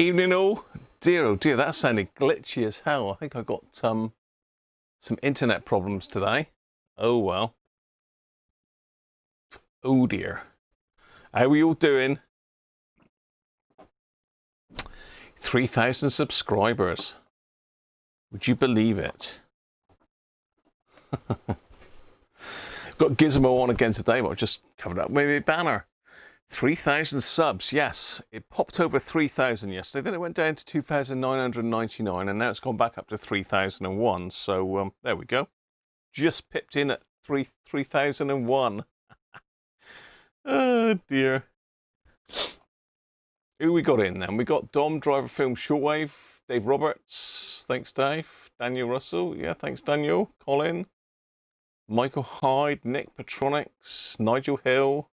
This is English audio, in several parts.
Evening all. Dear oh dear, that sounded glitchy as hell. I think I got some internet problems today. Oh well. Oh dear. How are we all doing? 3,000 subscribers. Would you believe it? Got Gizmo on again today, but I've just covered up maybe a banner. 3,000 subs, yes. It popped over 3,000 yesterday, then it went down to 2,999, and now it's gone back up to 3,001. So there we go. Just pipped in at 3,001. Oh dear. Who we got in then? We got Dom, Driver Film Shortwave, Dave Roberts, thanks Dave, Daniel Russell, yeah, thanks Daniel, Colin, Michael Hyde, Nick Petronics, Nigel Hill,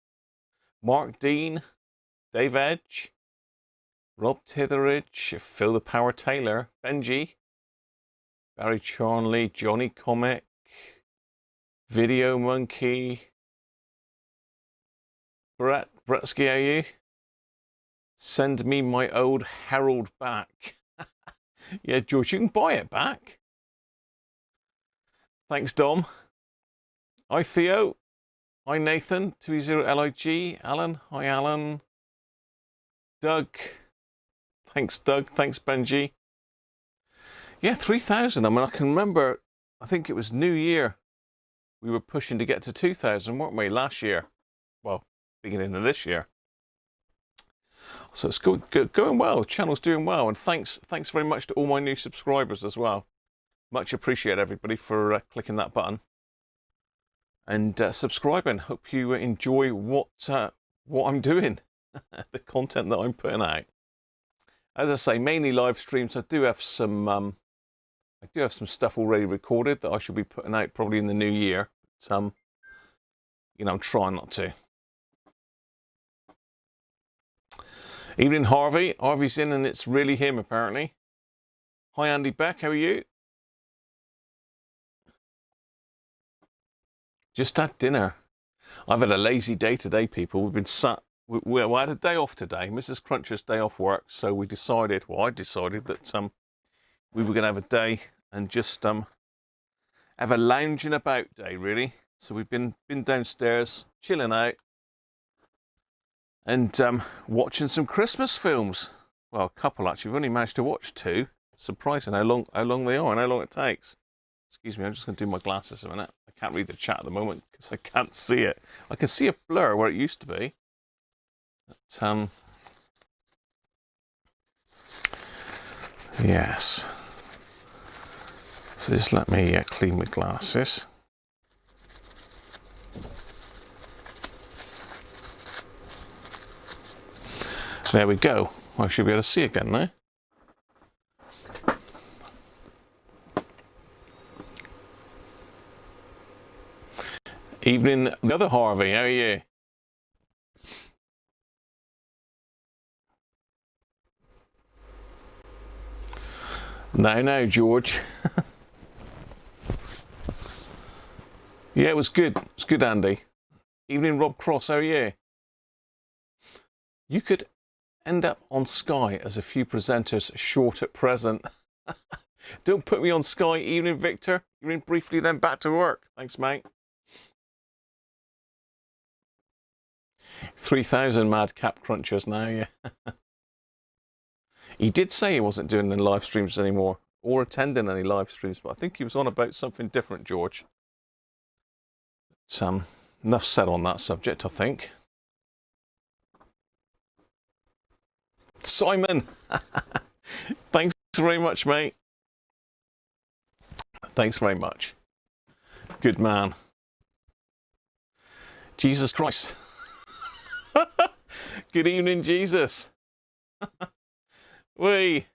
Mark Dean, Dave Edge, Rob Titheridge, Phil the Power Taylor, Benji, Barry Charnley, Johnny Comic, Video Monkey, Brett Scayu, send me my old Herald back. Yeah, George, you can buy it back. Thanks, Dom. Hi, Theo. Hi, Nathan. 20LIG. Alan. Hi, Alan. Doug. Thanks, Doug. Thanks, Benji. Yeah, 3,000. I mean, I can remember, I think it was New Year. We were pushing to get to 2,000, weren't we, last year? Well, beginning of this year. So it's going well. The channel's doing well, and thanks very much to all my new subscribers as well. Much appreciate everybody for clicking that button and subscribing. Hope you enjoy what I'm doing, the content that I'm putting out. As I say, mainly live streams. I do have some stuff already recorded that I should be putting out probably in the new year. But, you know, I'm trying not to. Evening, Harvey. Harvey's in, and it's really him, apparently. Hi, Andy Beck. How are you? Just had dinner. I've had a lazy day today, people. We've been sat. We had a day off today. Mrs. Cruncher's day off work, so we decided. Well, I decided that we were going to have a day and just have a lounging about day, really. So we've been downstairs, chilling out. And watching some Christmas films. Well, a couple actually. We've only managed to watch 2. Surprising how long they are and how long it takes. Excuse me, I'm just going to do my glasses a minute. I can't read the chat at the moment because I can't see it. I can see a blur where it used to be. But, yes. So just let me clean my glasses. There we go. I should be able to see again now. Evening, the other Harvey. How are you? No, George. Yeah, it was good. It was good, Andy. Evening, Rob Cross. How are you? You could end up on Sky as a few presenters short at present. Don't put me on Sky. Evening, Victor. Evening, briefly, then back to work. Thanks, mate. 3,000 madcap crunchers now, yeah. He did say he wasn't doing any live streams anymore or attending any live streams, but I think he was on about something different, George. But, enough said on that subject, I think. Simon, thanks very much, mate. Thanks very much. Good man. Jesus Christ. Good evening, Jesus. Wee.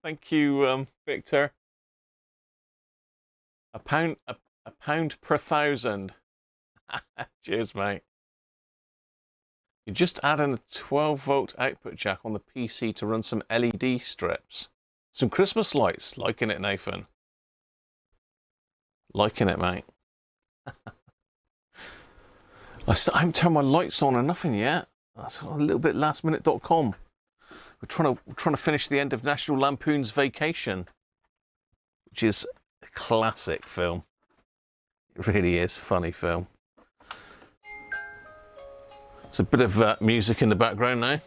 Thank you, Victor. A pound per 1,000. Cheers, mate. You're just adding a 12-volt output jack on the PC to run some LED strips. Some Christmas lights. Liking it, Nathan. Liking it, mate. I haven't turned my lights on or nothing yet. That's a little bit lastminute.com. we're trying to finish the end of National Lampoon's Vacation, which is a classic film. It really is a funny film. It's a bit of music in the background now.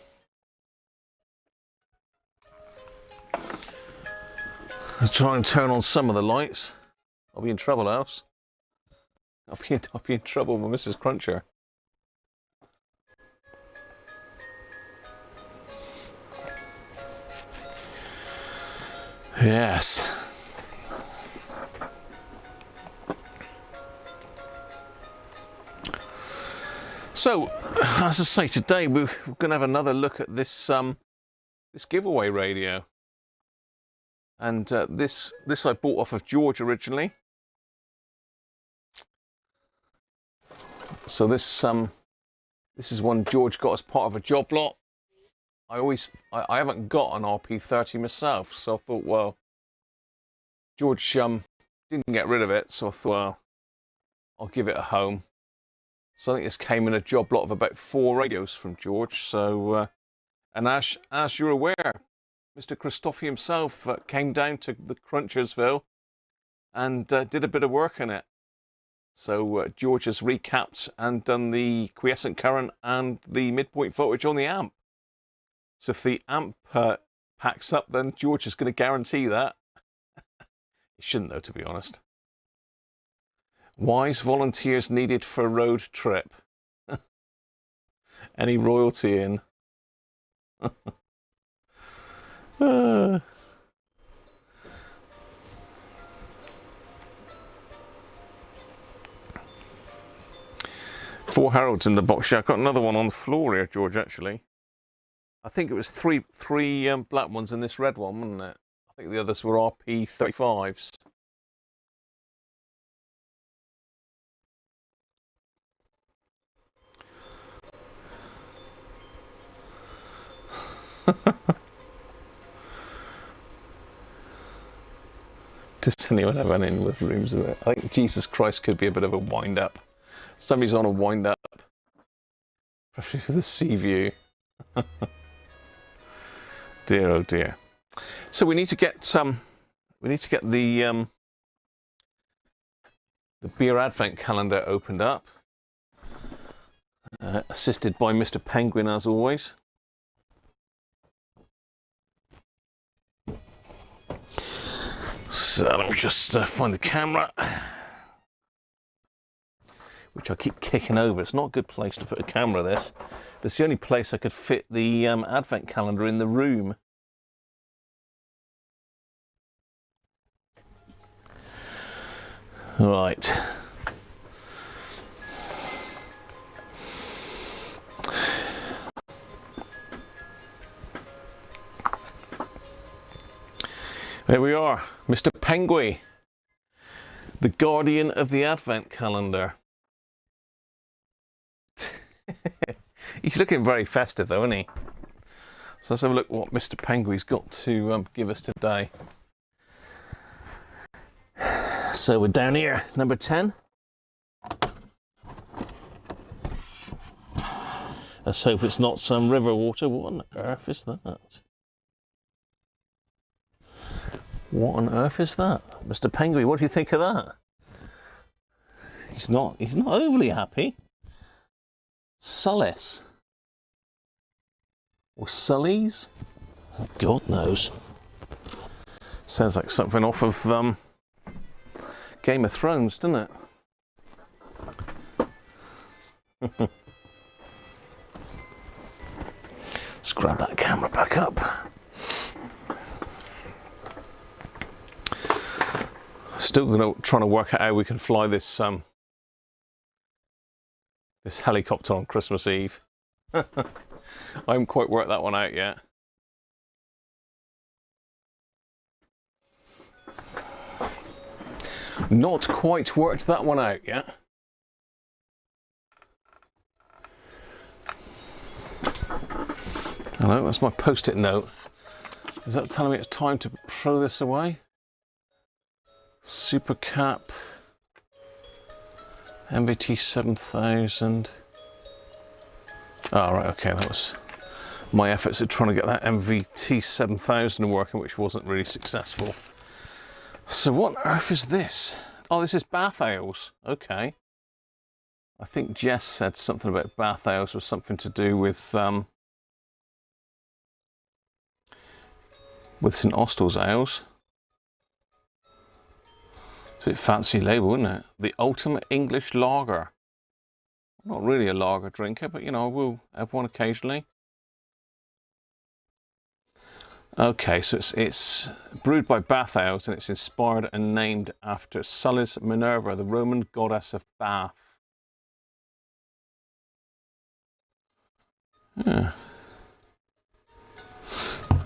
I'll try and turn on some of the lights. I'll be in trouble else. I'll be in trouble with Mrs. Cruncher. Yes. So, as I say, today we're going to have another look at this this giveaway radio. And this I bought off of George originally. So this is one George got as part of a job lot. I haven't got an RP30 myself, so I thought, well, George didn't get rid of it, so I thought, well, I'll give it a home. So I think this came in a job lot of about 4 radios from George. So, and as you're aware, Mr. Christophe himself came down to the Crunchersville and did a bit of work on it. So George has recapped and done the quiescent current and the midpoint voltage on the amp. So if the amp packs up, then George is going to guarantee that. He shouldn't though, to be honest. Wise volunteers needed for road trip. Any royalty in? 4 Heralds in the box. Yeah, I've got another one on the floor here, George, actually. I think it was three black ones and this red one, wasn't it? I think the others were RP35s. Does anyone have anything with rooms of it? I think Jesus Christ could be a bit of a wind-up. Somebody's on a wind-up. Especially for the sea view. Dear, oh dear. So we need to get the beer advent calendar opened up. Assisted by Mr. Penguin, as always. So let me just find the camera, which I keep kicking over. It's not a good place to put a camera, this. But it's the only place I could fit the advent calendar in the room. Right. There we are, Mr. Penguin, the guardian of the advent calendar. He's looking very festive though, isn't he? So let's have a look what Mr. Penguin's got to give us today. So we're down here, number 10. Let's hope it's not some river water. What on earth is that? What on earth is that? Mr. Penguin, what do you think of that? He's not overly happy. Sullis. Or Sullies? God knows. Sounds like something off of Game of Thrones, doesn't it? Let's grab that camera back up. Still trying to work out how we can fly this this helicopter on Christmas Eve. I haven't quite worked that one out yet. Not quite worked that one out yet. Hello, that's my post-it note. Is that telling me it's time to throw this away? Super Cap, MBT 7000. Oh, right, okay, that was my efforts at trying to get that MVT 7000 working, which wasn't really successful. So what on earth is this? Oh, this is bath ales. Okay. I think Jess said something about bath ales was something to do with St Austell's ales. It's a bit fancy label, isn't it? The ultimate English lager. I'm not really a lager drinker, but you know, I will have one occasionally. Okay, so it's brewed by Bath Ales, and it's inspired and named after Sulla's Minerva, the Roman goddess of Bath. Yeah.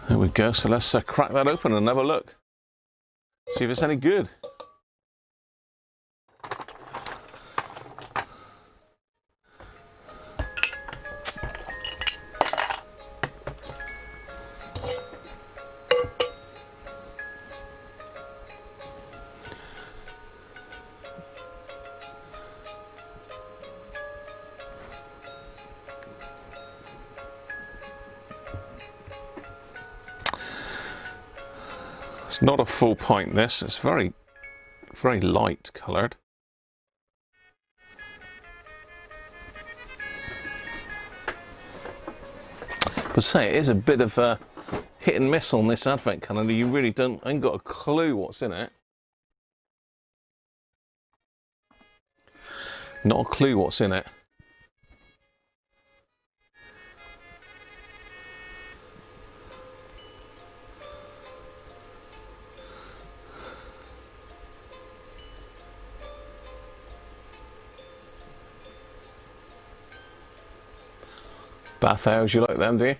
There we go. So let's crack that open and have a look. See if it's any good. It's not a full pint, this. It's very, very light coloured. But say, it is a bit of a hit and miss on this advent calendar. You really ain't got a clue what's in it. Not a clue what's in it. Bath ales, you like them, do you?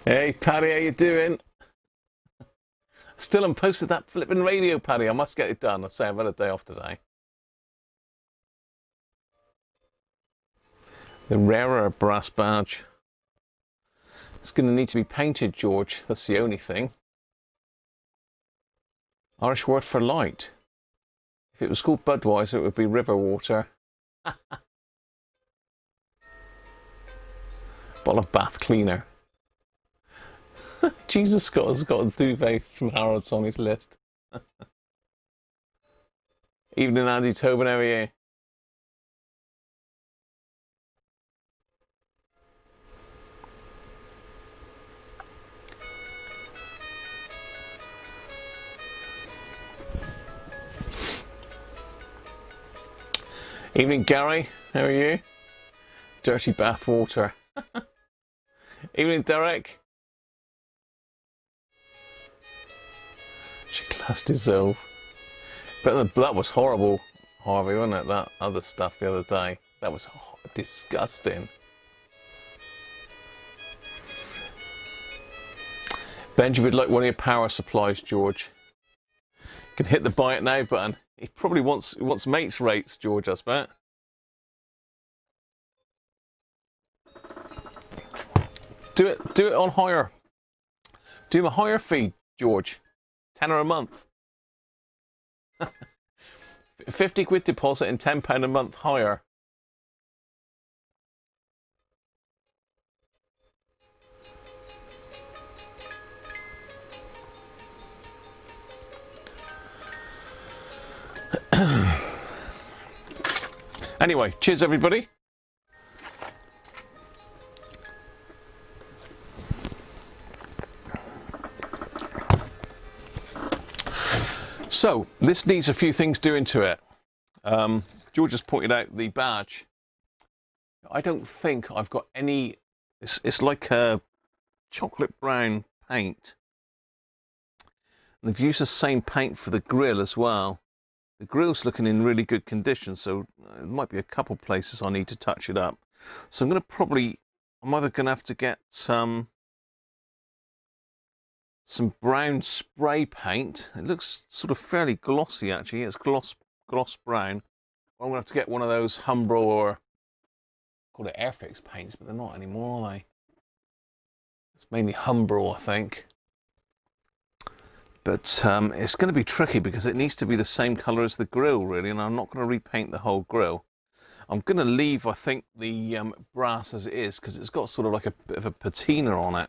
Hey Paddy, how you doing? Still haven't posted that flipping radio, Paddy. I must get it done. I say I've had a day off today. The rarer brass badge. It's going to need to be painted, George. That's the only thing. Irish word for light. If it was called Budweiser, it would be river water. Bottle of bath cleaner. Jesus Scott has got a duvet from Harrods on his list. Evening, Andy Tobin, how are you? Evening, Gary. How are you? Dirty bath water. Evening, Derek. She classed dissolve. But that was horrible, Harvey, wasn't it? That other stuff the other day. That was disgusting. Benji would like one of your power supplies, George. You can hit the buy it now button. He probably wants mates rates, George, I bet. Do it on hire. Do him a higher fee, George. £10 a month. 50 quid deposit and £10 a month hire. Anyway, cheers everybody. So this needs a few things doing to it. George has pointed out the badge. I don't think I've got any. It's like a chocolate brown paint. And they've used the same paint for the grill as well. The grill's looking in really good condition, so there might be a couple places I need to touch it up. So I'm either going to have to get some brown spray paint. It looks sort of fairly glossy actually. It's gloss brown. Or I'm going to have to get one of those Humbro or call it Airfix paints, but they're not anymore, are they? It's mainly Humbro, I think. But it's going to be tricky because it needs to be the same colour as the grill, really, and I'm not going to repaint the whole grill. I'm going to leave, I think, the brass as it is, because it's got sort of like a bit of a patina on it.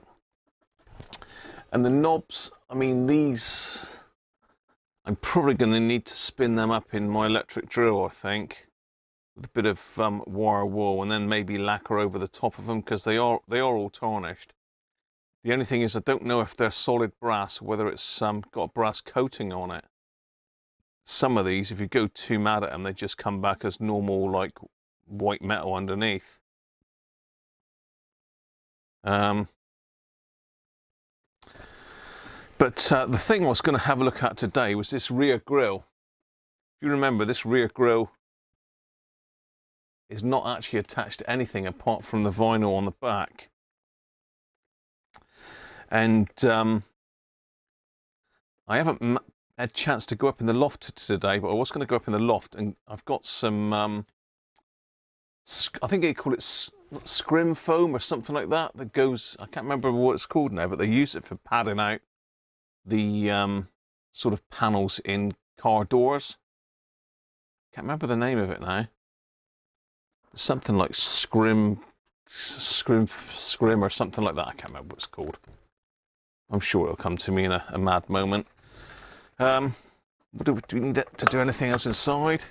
And the knobs, I mean, these, I'm probably going to need to spin them up in my electric drill, I think, with a bit of wire wool, and then maybe lacquer over the top of them, because they are all tarnished. The only thing is, I don't know if they're solid brass, or whether it's got a brass coating on it. Some of these, if you go too mad at them, they just come back as normal, like white metal underneath. But the thing I was going to have a look at today was this rear grille. If you remember, this rear grille is not actually attached to anything apart from the vinyl on the back. And I haven't had a chance to go up in the loft today, but I was going to go up in the loft, and I've got some, I think they call it scrim foam or something like that, that goes, I can't remember what it's called now, but they use it for padding out the sort of panels in car doors. Can't remember the name of it now. Something like scrim or something like that. I can't remember what it's called. I'm sure it'll come to me in a mad moment. Do we need to do anything else inside?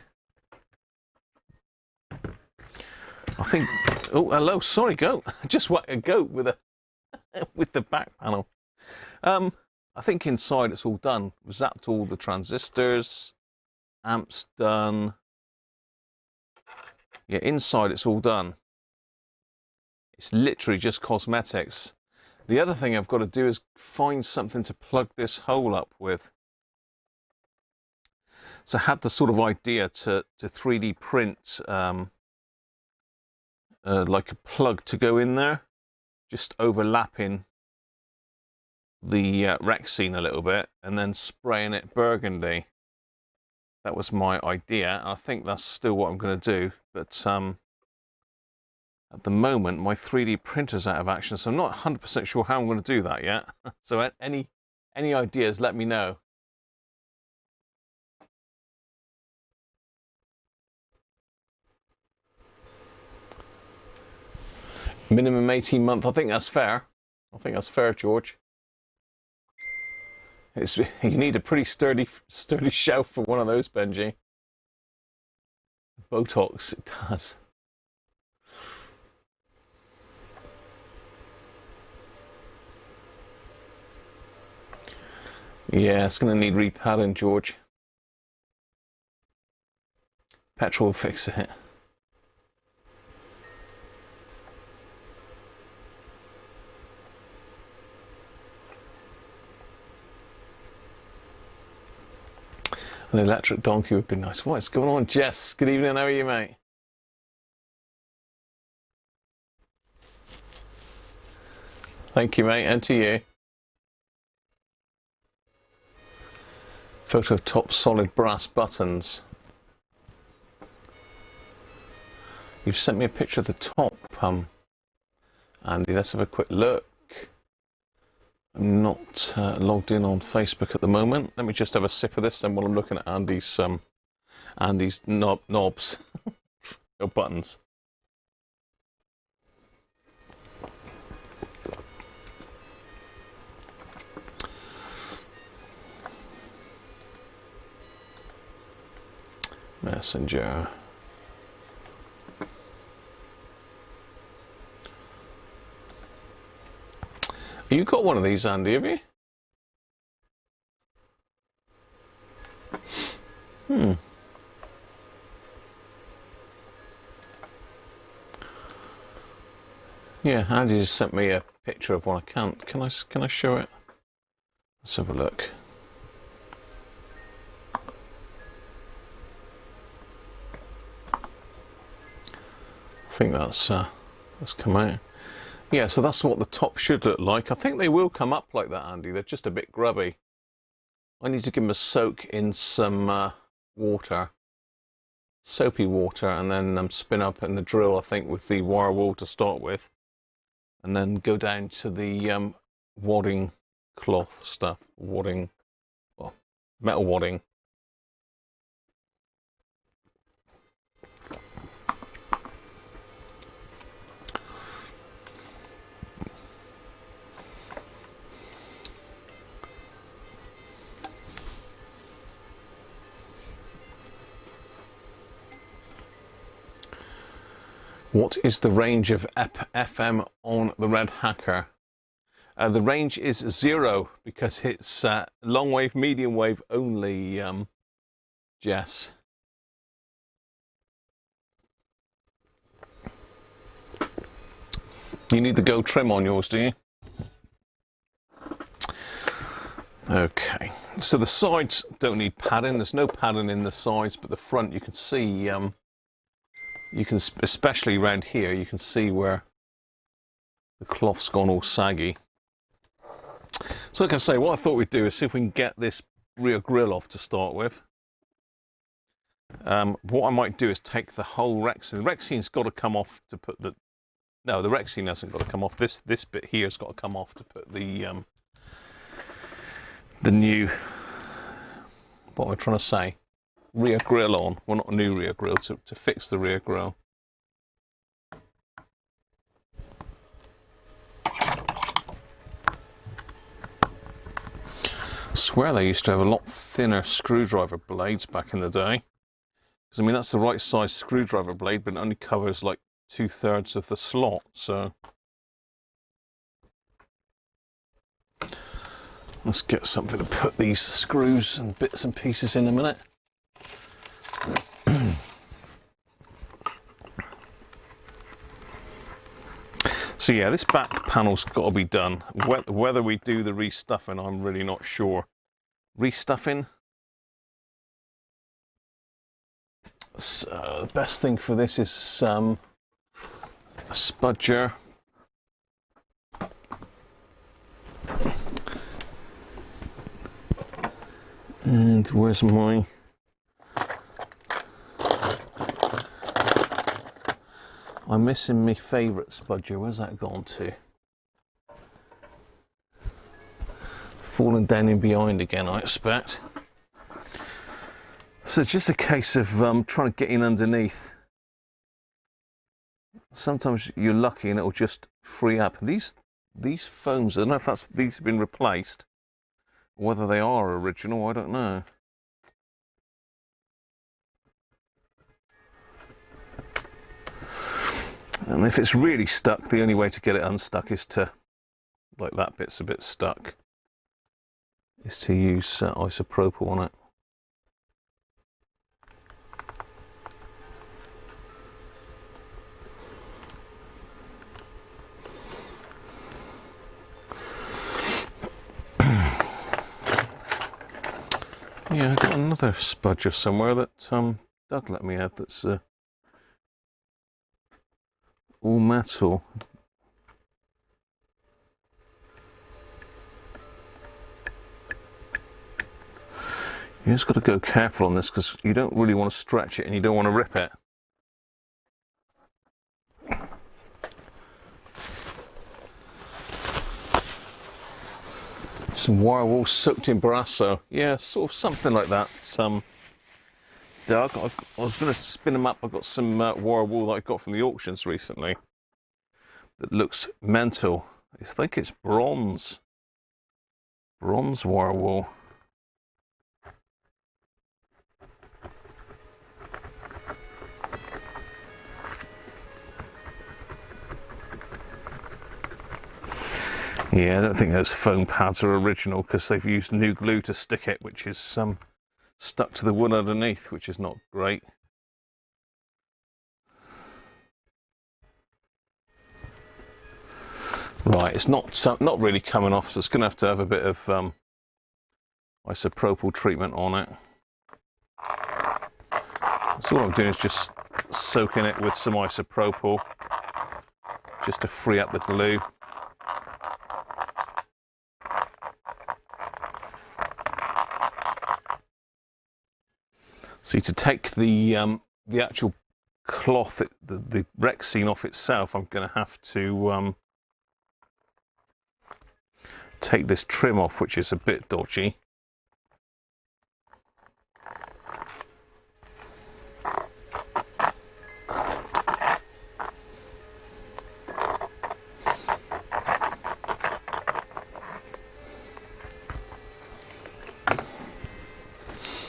I think. Oh, hello. Sorry, goat. I just whacked a goat with a with the back panel. I think inside it's all done. Zapped all the transistors. Amps done. Yeah, inside it's all done. It's literally just cosmetics. The other thing I've got to do is find something to plug this hole up with. So I had the sort of idea to 3D print like a plug to go in there, just overlapping the Rexine a little bit, and then spraying it burgundy. That was my idea. I think that's still what I'm going to do, but at the moment my 3D printer's out of action, so I'm not 100% sure how I'm going to do that yet. So any ideas, let me know. Minimum 18 month, I think that's fair. I think that's fair, George. You need a pretty sturdy shelf for one of those, Benji. Botox, it does. Yeah, it's going to need repadding, George. Petrol will fix it. An electric donkey would be nice. What is going on, Jess? Good evening, how are you, mate? Thank you, mate, and to you. Photo of top solid brass buttons. You've sent me a picture of the top, Andy. Let's have a quick look. I'm not logged in on Facebook at the moment. Let me just have a sip of this then while I'm looking at Andy's knobs or buttons. Messenger. You got one of these, Andy, have you? Yeah, Andy just sent me a picture of one. Can I show it? Let's have a look. I think that's come out. Yeah, so that's what the top should look like. I think they will come up like that, Andy. They're just a bit grubby. I need to give them a soak in some water, soapy water, and then spin up in the drill, I think, with the wire wool to start with, and then go down to the wadding cloth stuff, wadding, well, metal wadding. What is the range of FM on the Red Hacker? The range is 0 because it's long wave, medium wave only, Jess. You need the gold trim on yours, do you? Okay, so the sides don't need padding. There's no padding in the sides, but the front you can see, you can, especially around here, you can see where the cloth's gone all saggy. So like I say, what I thought we'd do is see if we can get this rear grille off to start with. What I might do is take the whole Rexine. The Rexine's got to come off to put the... No, the Rexine hasn't got to come off. This bit here has got to come off to put the new... What am I trying to say? Rear grille on. Well, not a new rear grille, to fix the rear grille. I swear they used to have a lot thinner screwdriver blades back in the day. Because, I mean, that's the right size screwdriver blade, but it only covers like 2/3 of the slot, so... Let's get something to put these screws and bits and pieces in a minute. So yeah, this back panel's got to be done. Whether we do the restuffing, I'm really not sure. Restuffing? So the best thing for this is a spudger. And where's my... I'm missing my favourite spudger. Where's that gone to? Falling down in behind again, I expect. So it's just a case of trying to get in underneath. Sometimes you're lucky and it'll just free up. These foams, I don't know if these have been replaced. Whether they are original, I don't know. And if it's really stuck, the only way to get it unstuck is to, like that bit's a bit stuck, is to use isopropyl on it. Yeah, I've got another spudger somewhere that Doug let me have that's all metal. You just got to go careful on this because you don't really want to stretch it and you don't want to rip it. Some wire wool soaked in Barasso. Yeah, sort of something like that. Doug, I was going to spin them up. I've got some wire wool that I got from the auctions recently that looks mental. I think it's bronze. Bronze wire wool. Yeah, I don't think those foam pads are original because they've used new glue to stick it, which is stuck to the wood underneath, which is not great. Right, it's not really coming off, so it's going to have a bit of isopropyl treatment on it. So what I'm doing is just soaking it with some isopropyl just to free up the glue. See, to take the actual cloth, the Rexine off itself, I'm going to have to take this trim off, which is a bit dodgy.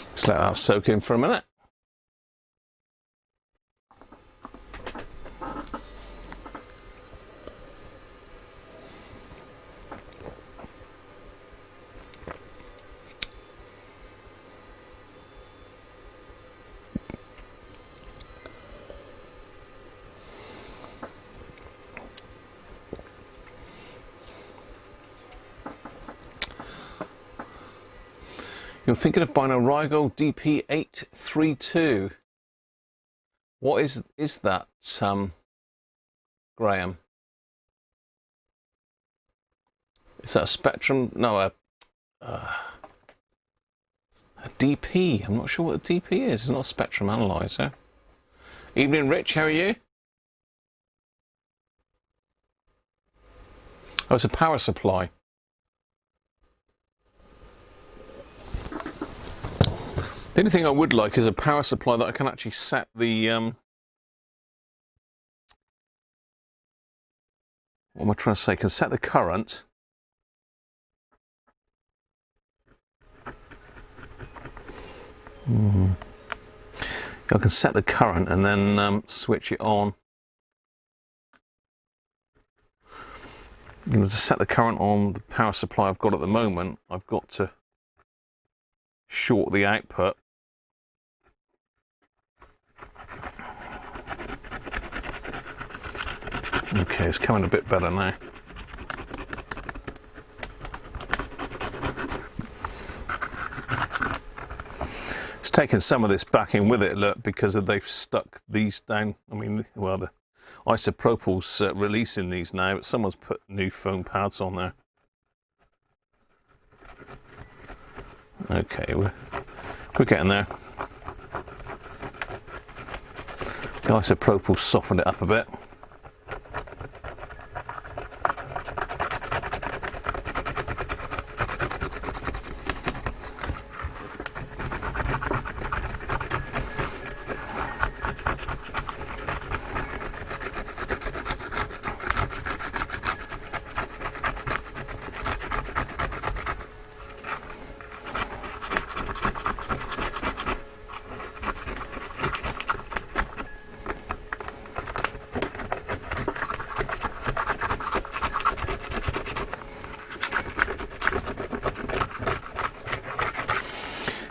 Let's let that soak in for a minute. You're thinking of buying a Rigo DP832. What is that, Graham? Is that a Spectrum? No, a DP. I'm not sure what a DP is. It's not a spectrum analyzer. Evening, Rich. How are you? Oh, it's a power supply. The only thing I would like is a power supply that I can actually set the what am I trying to say? Can set the current. I can set the current and then switch it on. You know, to set the current on the power supply I've got at the moment, I've got to short the output. Okay, it's coming a bit better now. It's taken some of this back in with it, look, because they've stuck these down. I mean, well, the isopropyl's releasing these now, but someone's put new foam pads on there. Okay, we're getting there. The isopropyl softened it up a bit.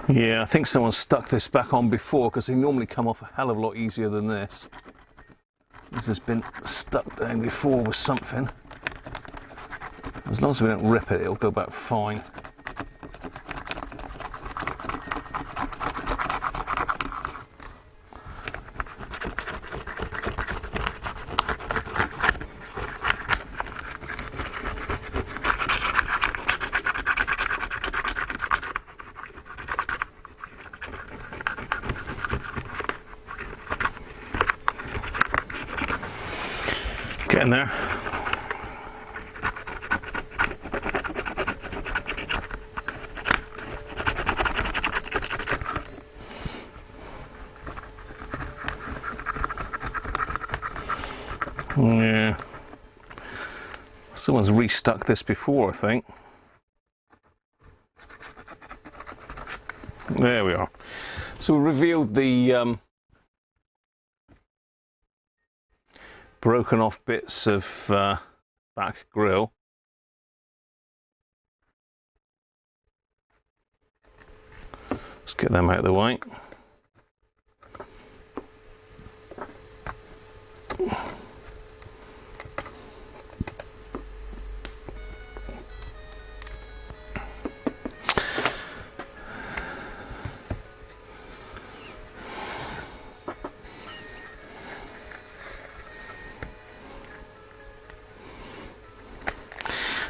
Yeah, I think someone stuck this back on before because they normally come off a hell of a lot easier than this. This has been stuck down before with something. As long as we don't rip it, it'll go back fine. Getting there. Yeah. Someone's restuck this before, I think. There we are. So we revealed the broken off bits of back grille. Let's get them out of the way.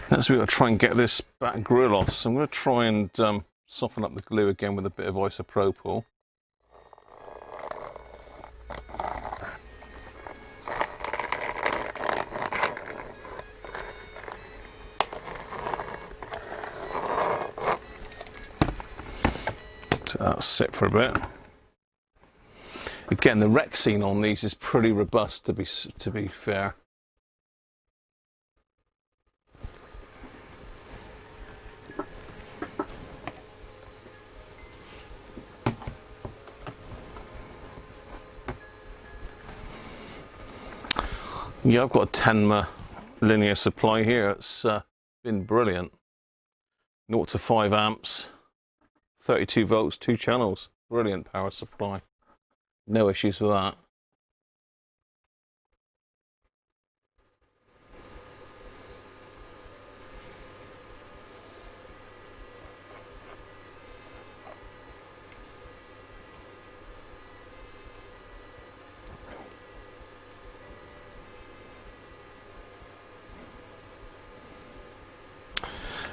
Next we've got to try and get this back grille off, so I'm going to try and soften up the glue again with a bit of isopropyl. So that'll sit for a bit. Again, the Rexine on these is pretty robust, to be fair. Yeah, I've got a Tenma linear supply here. It's been brilliant. 0 to 5 amps, 32 volts, 2 channels. Brilliant power supply. No issues with that.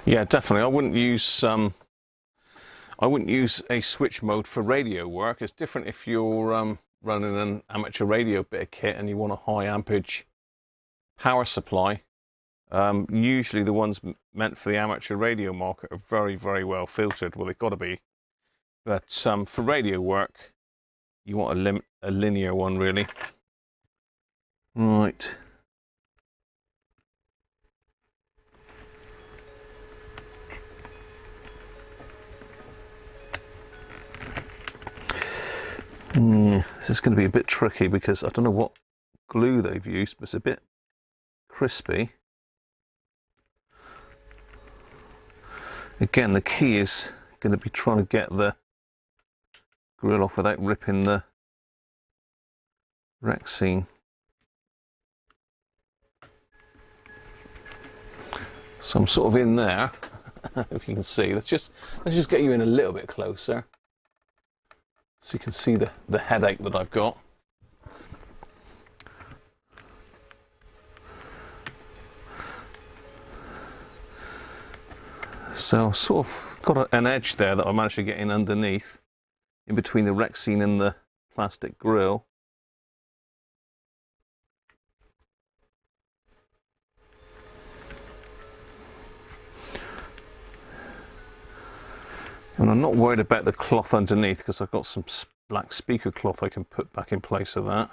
Yeah, definitely. I wouldn't use a switch mode for radio work. It's different if you're running an amateur radio bit of kit and you want a high ampage power supply. Usually the ones meant for the amateur radio market are very, very well filtered. Well, they've got to be. But for radio work, you want a linear one, really. Right. This is going to be a bit tricky because I don't know what glue they've used, but it's a bit crispy. Again, the key is going to be trying to get the grill off without ripping the Rexine. So I'm sort of in there, if you can see. Let's just get you in a little bit closer, so you can see the headache that I've got. So I've sort of got an edge there that I managed to get in underneath, in between the Rexine and the plastic grill. And I'm not worried about the cloth underneath because I've got some black speaker cloth I can put back in place of that.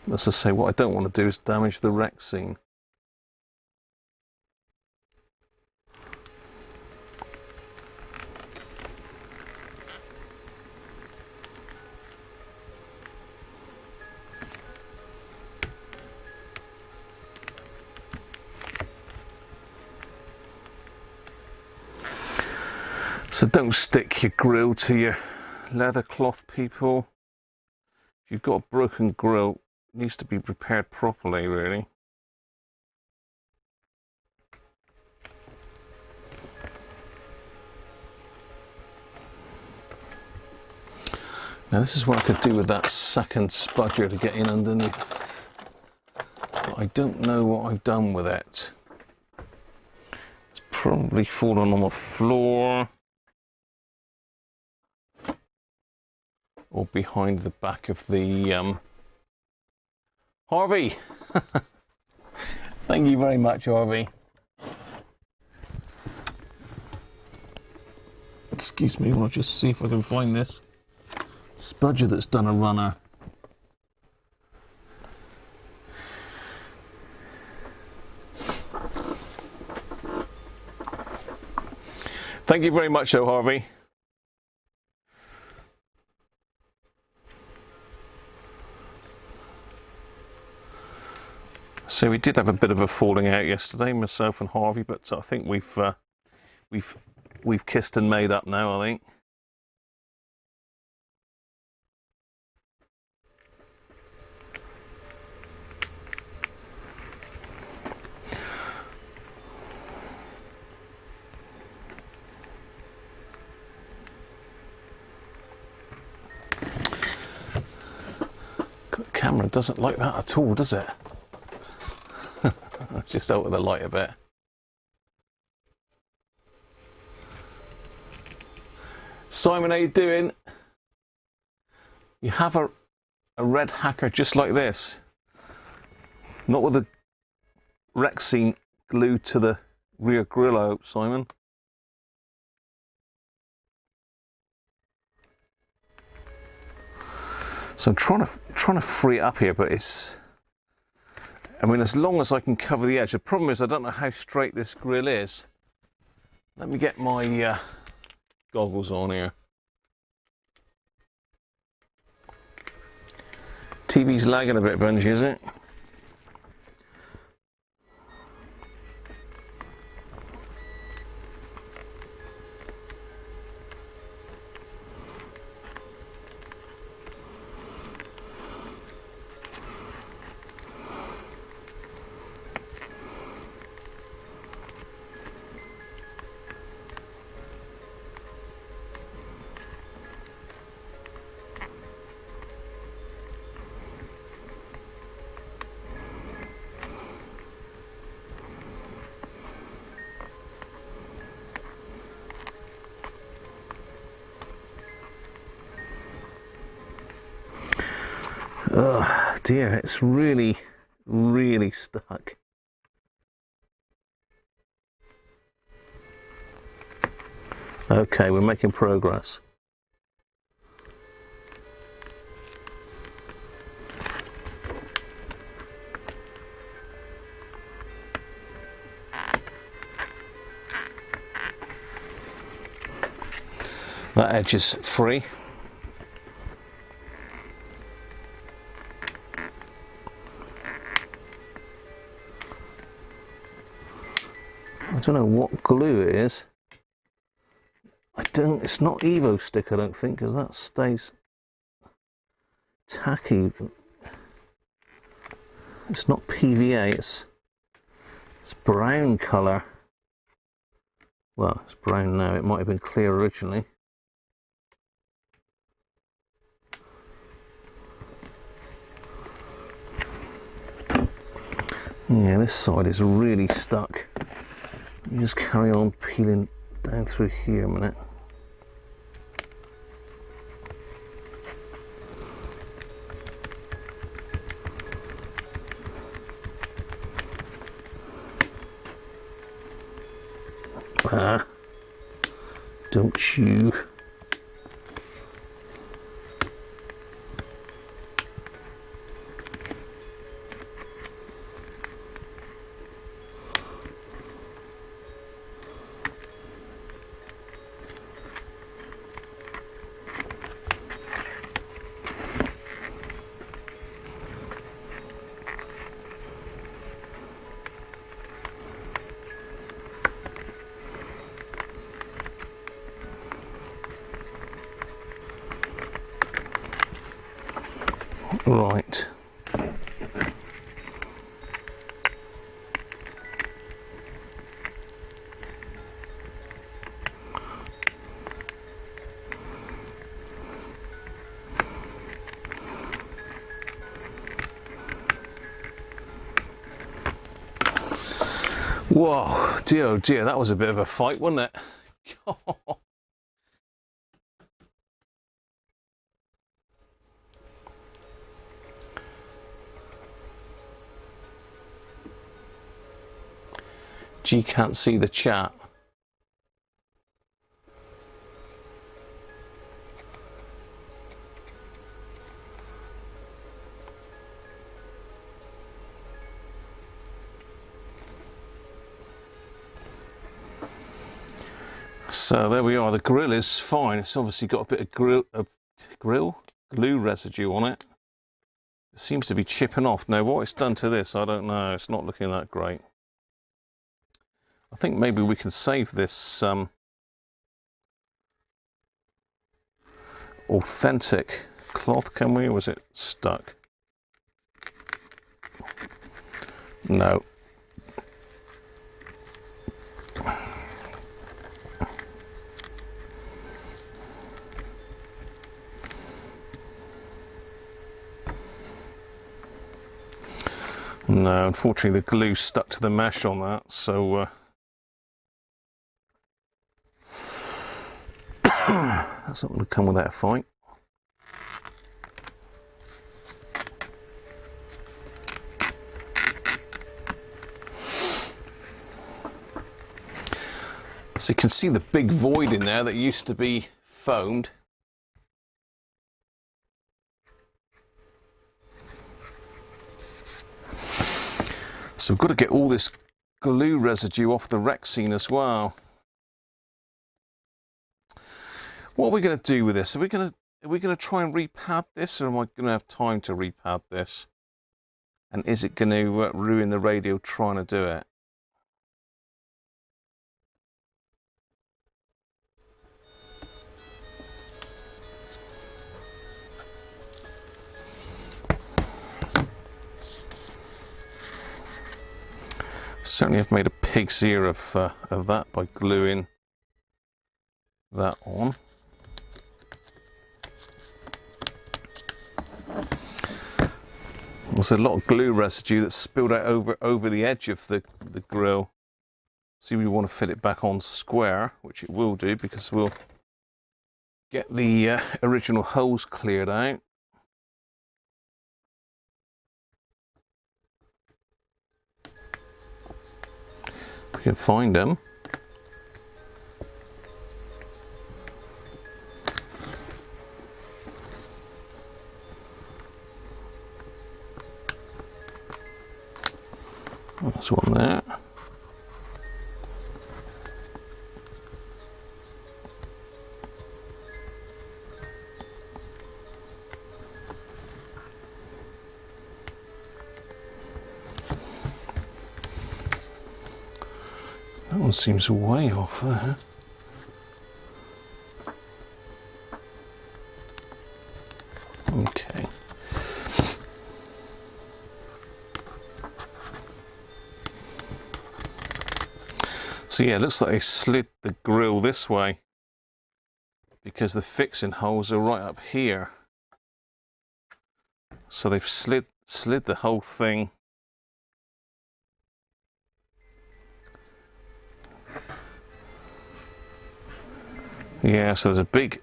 Let's just say what I don't want to do is damage the Rexine. So don't stick your grill to your leather cloth, people. If you've got a broken grill, it needs to be repaired properly, really. Now this is what I could do with that second spudger to get in underneath. But I don't know what I've done with it. It's probably fallen on the floor. Or behind the back of the Harvey. Thank you very much, Harvey. Excuse me, I'll just see if I can find this spudger that's done a runner. Thank you very much, Harvey. So we did have a bit of a falling out yesterday, myself and Harvey, but I think we've kissed and made up now, I think. The camera doesn't like that at all, does it? Let's just alter the light a bit. Simon, how you doing? You have a red hacker just like this. Not with the Rexine glued to the rear grille, I hope, Simon. So I'm trying to free it up here, but it's... I mean, as long as I can cover the edge. The problem is I don't know how straight this grill is. Let me get my goggles on here. TV's lagging a bit, Benji, is it? dear, it's really, really stuck. Okay, we're making progress. That edge is free. I don't know what glue it is. It's not Evo stick, I don't think, because that stays tacky. It's not PVA, it's brown colour. Well, it's brown now, it might have been clear originally. Yeah, this side is really stuck. You just carry on peeling down through here a minute. Ah, don't you. Right. Whoa, dear oh dear, that was a bit of a fight, wasn't it? G can't see the chat. So there we are, the grill is fine. It's obviously got a bit of glue residue on it. It seems to be chipping off. Now what it's done to this, I don't know. It's not looking that great. I think maybe we can save this authentic cloth, can we? Or was it stuck? No. No, unfortunately the glue stuck to the mesh on that, so that's not going to come without a fight. So you can see the big void in there that used to be foamed. So we've got to get all this glue residue off the Rexine as well. What are we going to do with this? Are we going to try and repad this, or am I going to have time to repad this? And is it going to ruin the radio trying to do it? Certainly I've made a pig's ear of that by gluing that on. There's a lot of glue residue that's spilled out over the edge of the grill. See, we want to fit it back on square, which it will do because we'll get the original holes cleared out. can find them. There's one there. That one seems way off there. Okay. So yeah, it looks like they slid the grill this way because the fixing holes are right up here. So they've slid the whole thing. Yeah, so there's a big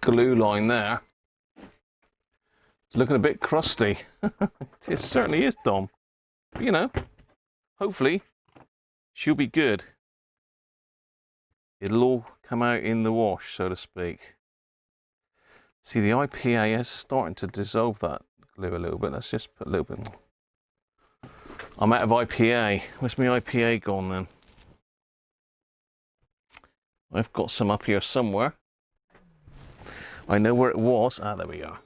glue line there. It's looking a bit crusty. It certainly is, Dom. But, you know, hopefully she'll be good. It'll all come out in the wash, so to speak. See, the IPA is starting to dissolve that glue a little bit. Let's just put a little bit more. I'm out of IPA. Where's my IPA gone then? I've got some up here somewhere. I know where it was. Ah, there we are.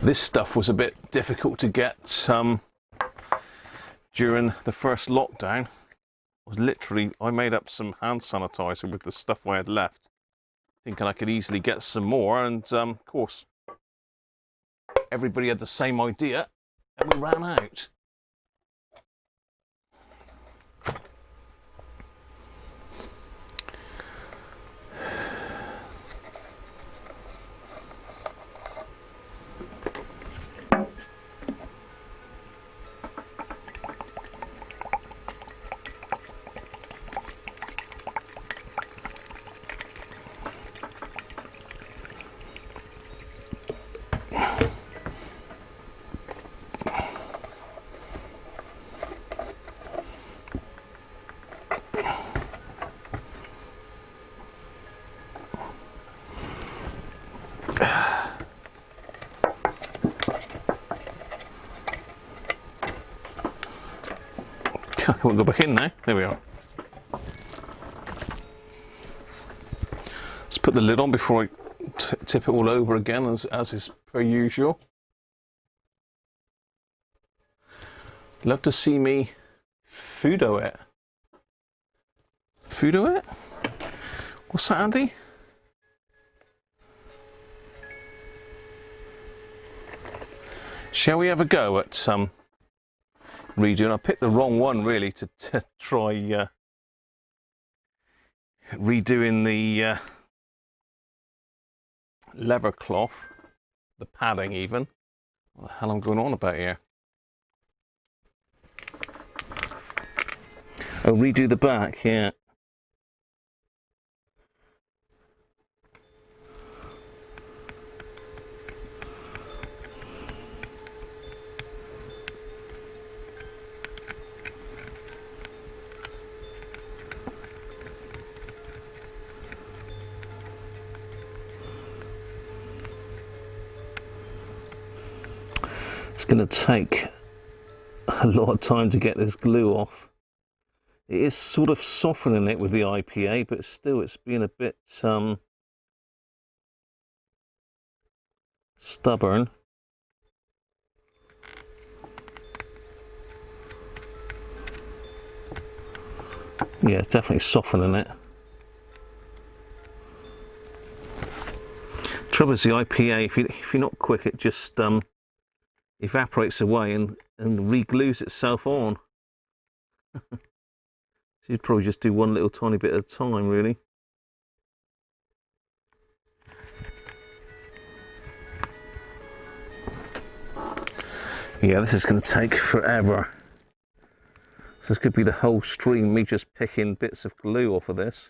This stuff was a bit difficult to get during the first lockdown. I made up some hand sanitizer with the stuff I had left, thinking I could easily get some more, and of course everybody had the same idea and we ran out. We'll go back in now. There we are. Let's put the lid on before I tip it all over again, as is per usual. Love to see me foodo it. Foodo it? What's that, Andy? Shall we have a go at redoing? I picked the wrong one really to try redoing the leather cloth, the padding even. What the hell I'm going on about here? Oh, redo the back, yeah. It's going to take a lot of time to get this glue off. It is sort of softening it with the IPA, but still it's being a bit stubborn. Yeah, it's definitely softening it. Trouble is the IPA, if you're not quick, it just evaporates away and re-glues itself on. So you'd probably just do one little tiny bit at a time, really. Yeah, this is going to take forever. So this could be the whole stream, me just picking bits of glue off of this.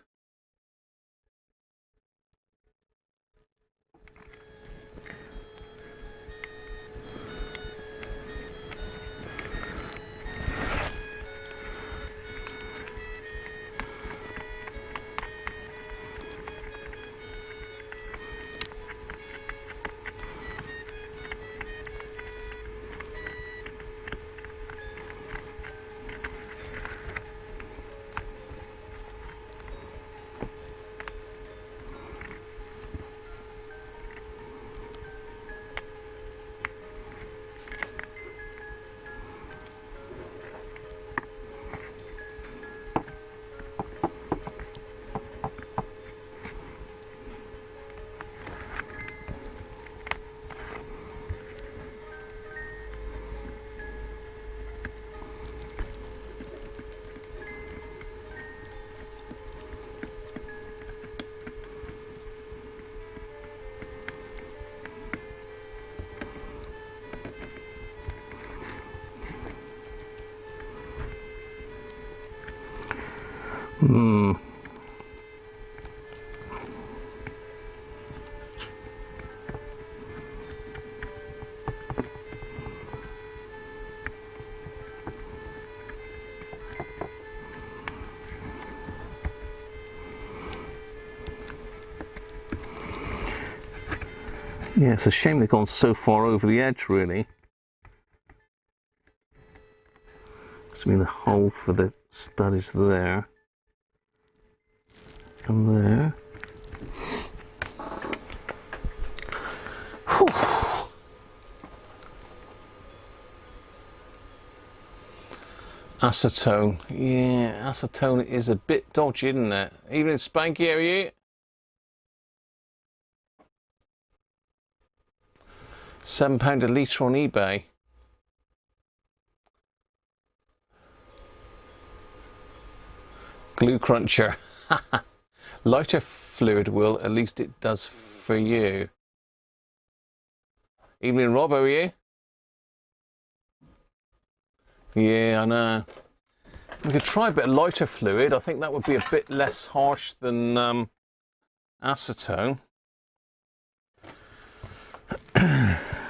Hmm. Yeah, it's a shame they've gone so far over the edge, really. I mean, the hole for the stud is there. And there. Whew. Acetone. Yeah, acetone is a bit dodgy, isn't it? Even in Spanky, how are you? £7 a litre on eBay. Glue cruncher. Lighter fluid will, at least it does for you. Evening, Rob, how are you? Yeah, I know. We could try a bit of lighter fluid. I think that would be a bit less harsh than acetone.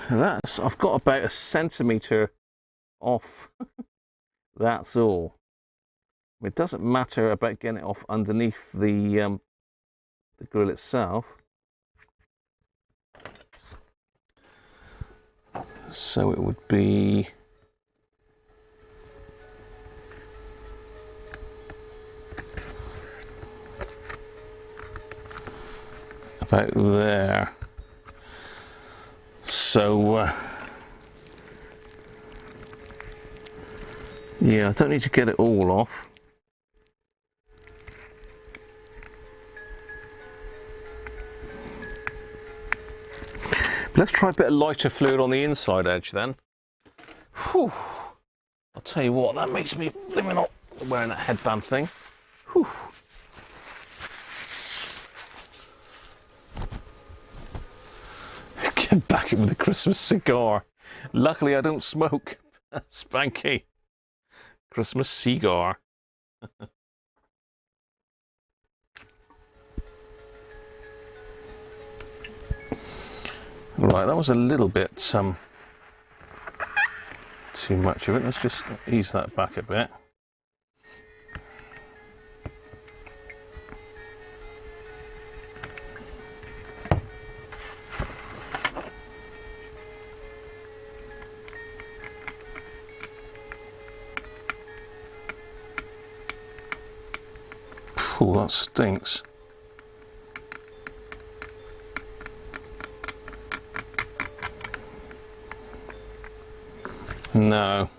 I've got about a centimetre off. That's all. It doesn't matter about getting it off underneath the grill itself. So it would be about there. So yeah, I don't need to get it all off. Let's try a bit of lighter fluid on the inside edge then. Whew. I'll tell you what, that makes me living not wearing that headband thing. Whew. Get back in with a Christmas cigar. Luckily I don't smoke. Spanky. Christmas cigar. Right, that was a little bit too much of it. Let's just ease that back a bit. Oh, that stinks. No,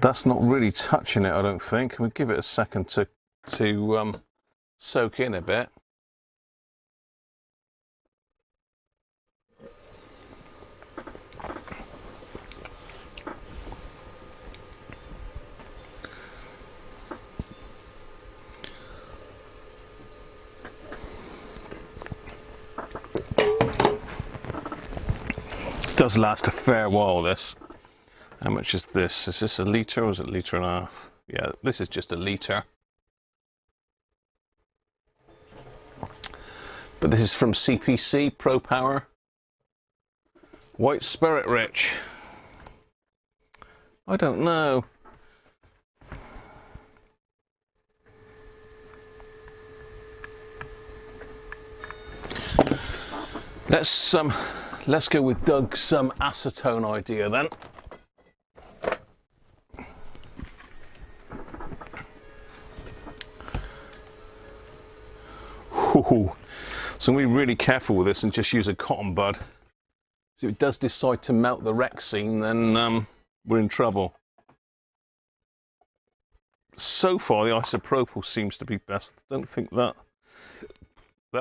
that's not really touching it, I don't think. We'll give it a second to soak in a bit. Does last a fair while, this. How much is this? Is this a litre or is it a litre and a half? Yeah, this is just a litre. But this is from CPC, Pro Power. White Spirit Rich. I don't know. Let's go with Doug's acetone idea then. Ooh. So I'm going to be really careful with this and just use a cotton bud. So if it does decide to melt the Rexine, then we're in trouble. So far the isopropyl seems to be best. I don't think that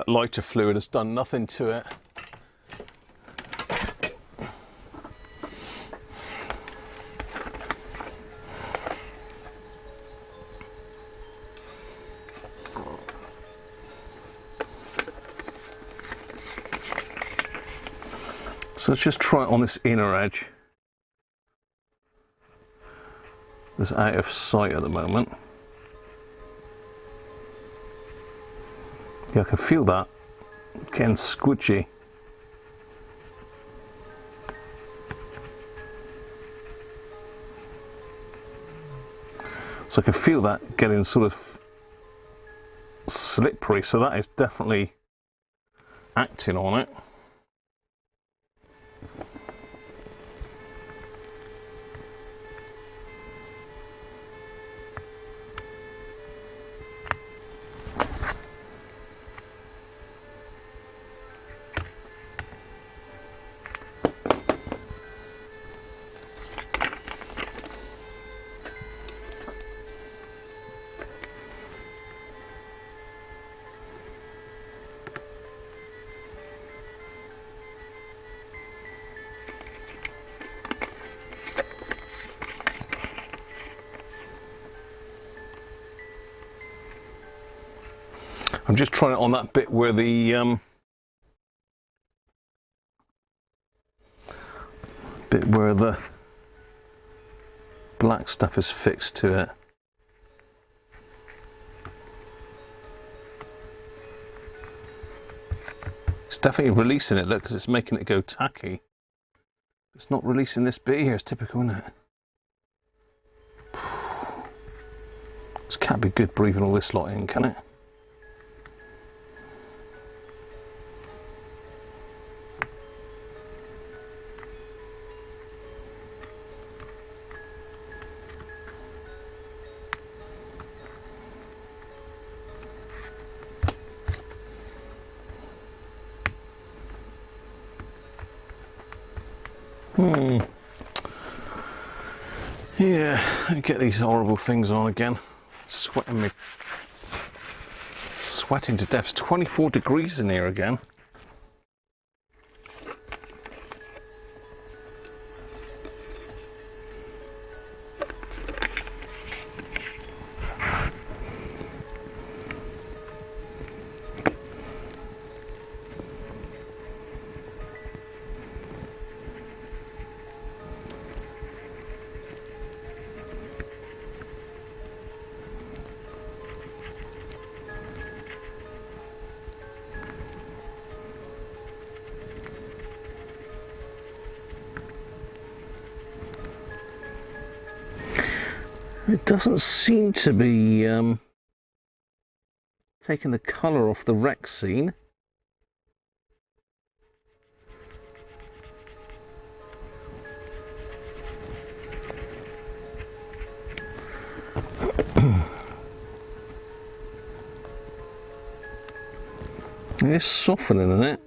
lighter fluid has done nothing to it. So let's just try it on this inner edge. It's out of sight at the moment. Yeah, I can feel that getting squidgy. So I can feel that getting sort of slippery, so that is definitely acting on it. I'm just trying it on that bit where the black stuff is fixed to it. It's definitely releasing it, look, because it's making it go tacky. It's not releasing this bit here, it's typical, isn't it? This can't be good breathing all this lot in, can it? Yeah, I get these horrible things on again. Sweating to death. It's 24 degrees in here again. It doesn't seem to be taking the colour off the wreck scene. It's softening, isn't it?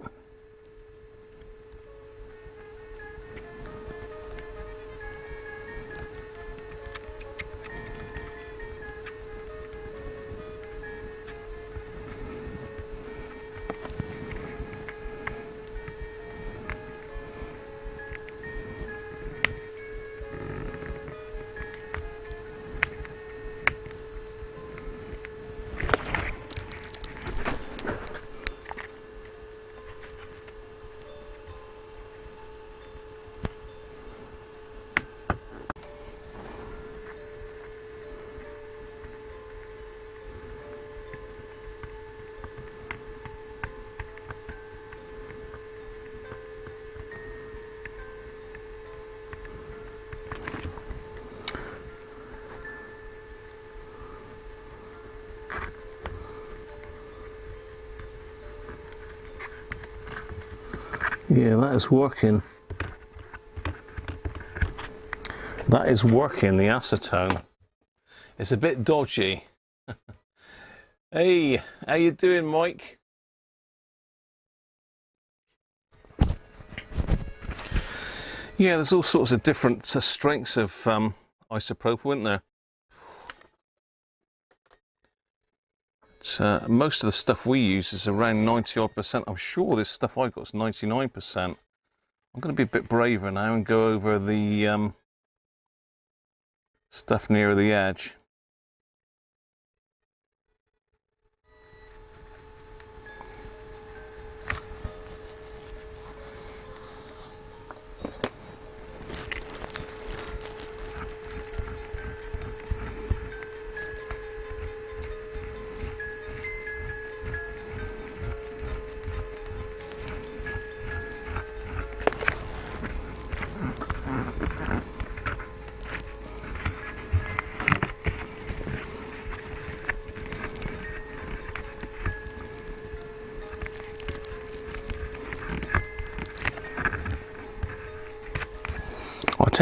Yeah, that is working. That is working, the acetone. It's a bit dodgy. Hey, how you doing, Mike? Yeah, there's all sorts of different strengths of isopropyl, isn't there? Most of the stuff we use is around 90-odd%. I'm sure this stuff I got is 99%. I'm going to be a bit braver now and go over the stuff near the edge.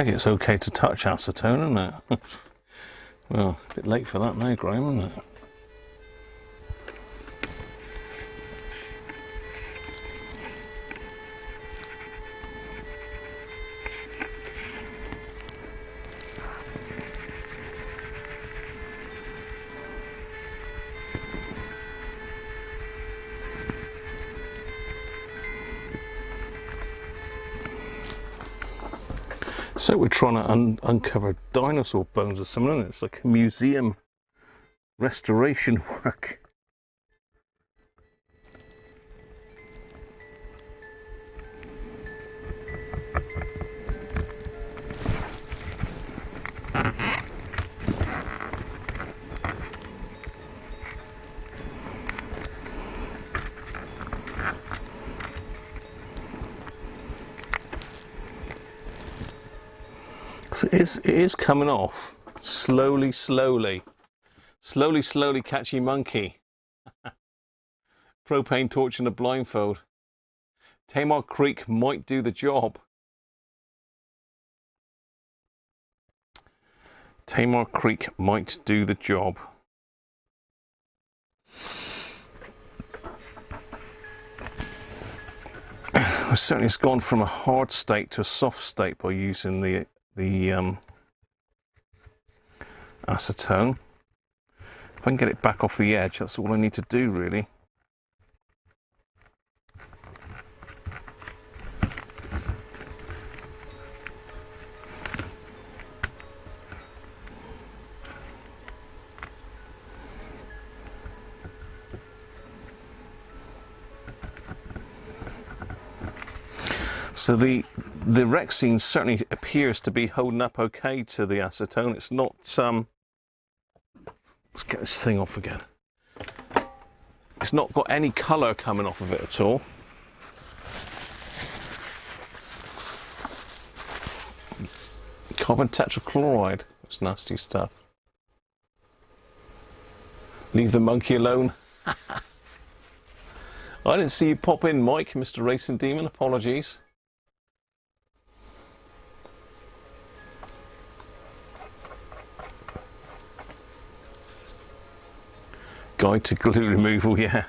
take it it's okay to touch acetone, isn't it? Well, a bit late for that now, Graham, isn't it? So we're trying to uncover dinosaur bones or something, isn't it? It's like a museum restoration work. So it is coming off slowly, slowly, catchy monkey. Propane torch and a blindfold. Tamar Creek might do the job. Tamar Creek might do the job. Certainly it's gone from a hard state to a soft state by using the acetone. If I can get it back off the edge, that's all I need to do, really. So the Rexine certainly appears to be holding up okay to the acetone. It's not, let's get this thing off again. It's not got any colour coming off of it at all. Carbon tetrachloride, it's nasty stuff. Leave the monkey alone. I didn't see you pop in, Mike, Mr. Racing Demon, apologies. Guide to glue removal, yeah.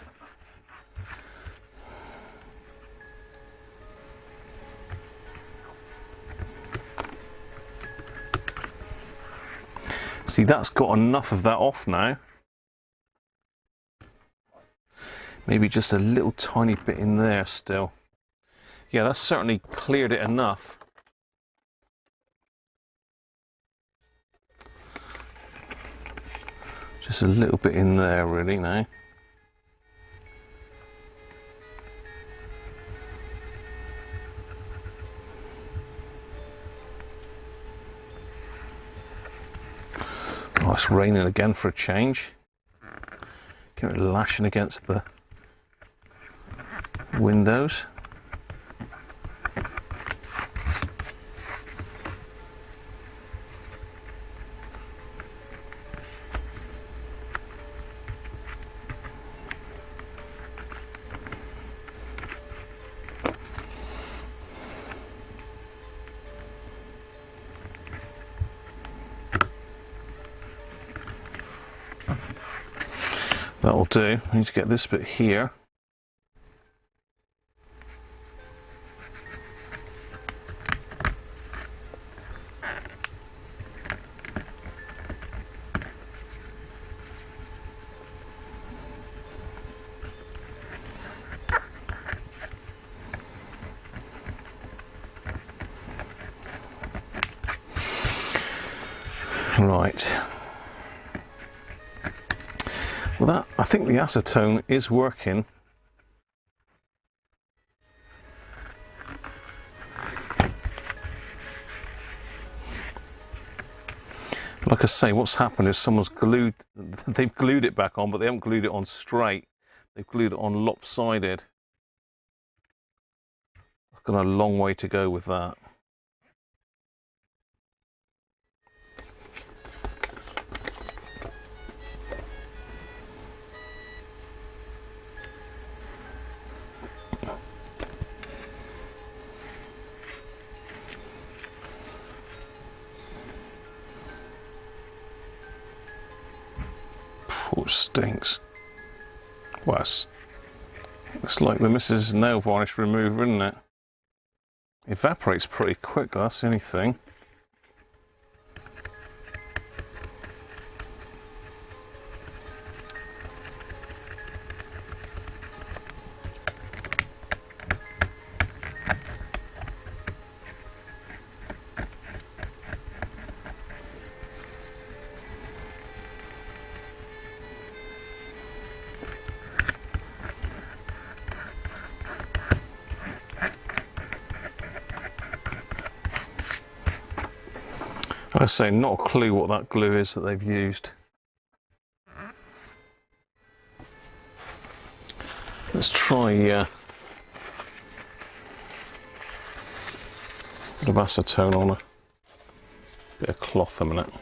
See, that's got enough of that off now. Maybe just a little tiny bit in there still. Yeah, that's certainly cleared it enough. Just a little bit in there really now. Oh, it's raining again for a change. Get it lashing against the windows. That'll do. I need to get this bit here. Right. Well, I think the acetone is working. Like I say, what's happened is they've glued it back on, but they haven't glued it on straight. They've glued it on lopsided. I've got a long way to go with that. which stinks. Well, it's like the Mrs. Nail Varnish Remover, isn't it? Evaporates pretty quick, that's the only thing. I say, not a clue what that glue is that they've used. Let's try a bit of acetone on a bit of cloth a minute.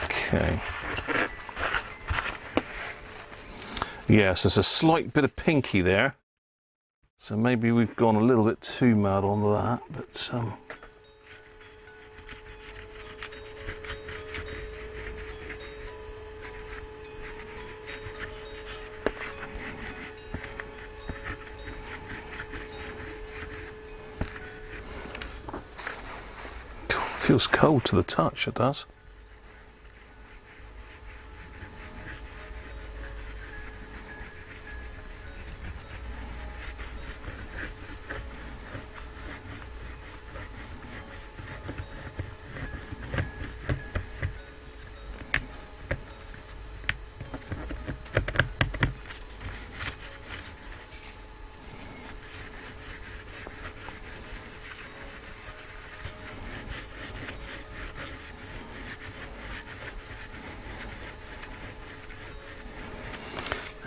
Okay. Yes, there's a slight bit of pinky there, so maybe we've gone a little bit too mad on that, but feels cold to the touch, it does.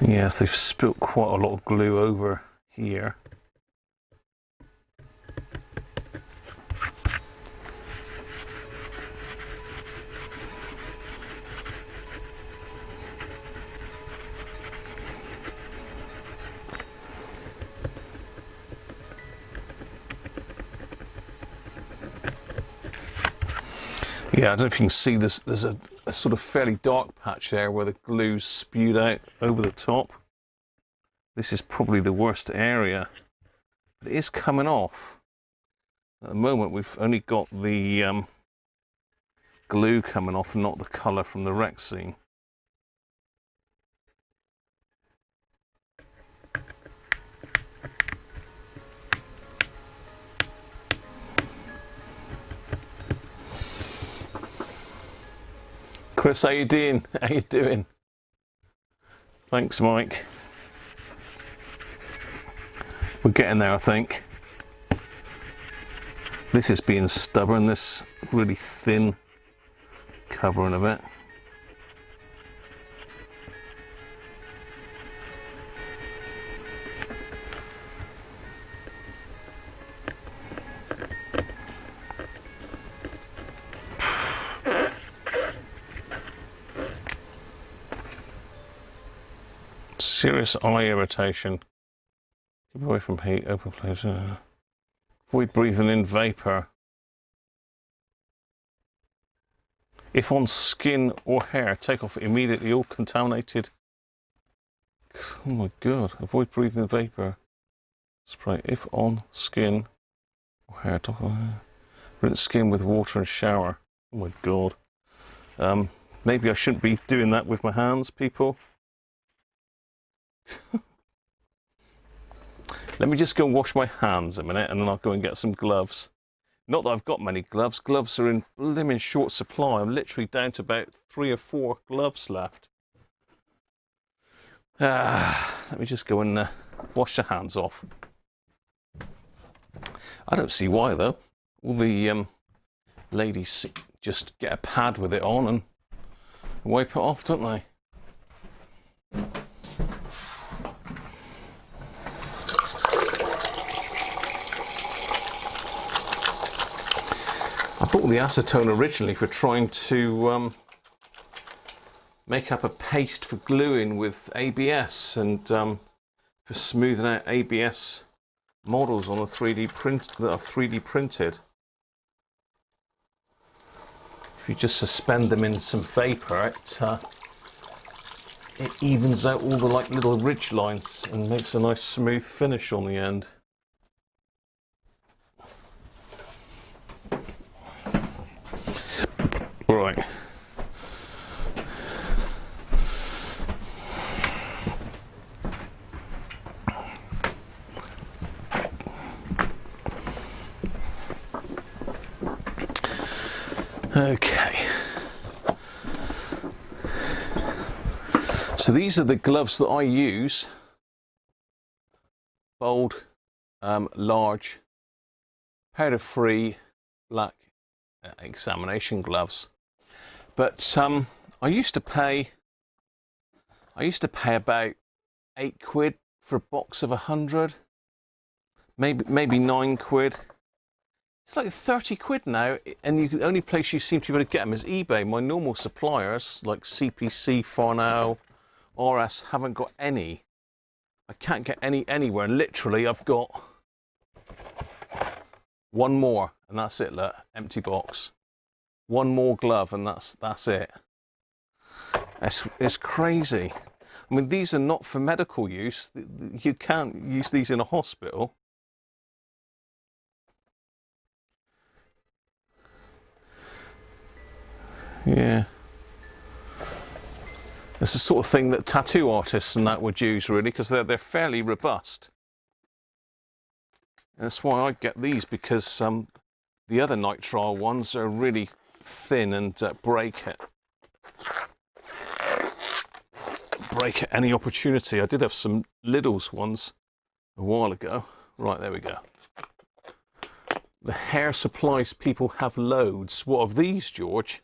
Yes, they've spilt quite a lot of glue over here. Yeah, I don't know if you can see this. There's a sort of fairly dark patch there where the glue's spewed out over the top. This is probably the worst area. But it is coming off. At the moment, we've only got the glue coming off, not the colour from the Rexine. Chris, how you doing? How you doing? Thanks, Mike. We're getting there, I think. This is being stubborn, this really thin covering of it. Serious eye irritation. Keep away from heat, open flames. Avoid breathing in vapour. If on skin or hair, take off immediately all contaminated. Oh my god, avoid breathing in vapour. Spray. If on skin or hair, rinse skin with water and shower. Oh my god. Maybe I shouldn't be doing that with my hands, people. Let me just go and wash my hands a minute and then I'll go and get some gloves. Not that I've got many gloves. Gloves are in blimmin' short supply. I'm literally down to about 3 or 4 gloves left. Let me just go and wash the hands off. I don't see why though. All the ladies just get a pad with it on and wipe it off, don't they? I bought the acetone originally for trying to make up a paste for gluing with ABS and for smoothing out ABS models on a 3D print that are 3D printed. If you just suspend them in some vapor, it evens out all the like little ridge lines and makes a nice smooth finish on the end. Right. Okay. So these are the gloves that I use. Bold, large, powder-free, black examination gloves. But I used to pay about £8 for a box of 100, maybe £9. It's like £30 now, and the only place you seem to be able to get them is eBay. My normal suppliers like CPC, Farnell, RS haven't got any. I can't get any anywhere. And literally, I've got one more, and that's it. Look, empty box. One more glove, and that's it. It's crazy. I mean, these are not for medical use. You can't use these in a hospital. Yeah. It's the sort of thing that tattoo artists and that would use, really, because they're fairly robust. And that's why I get these, because the other nitrile ones are really thin and break at any opportunity. I did have some Lidl's ones a while ago. Right, there we go. The hair supplies people have loads. What of these, George?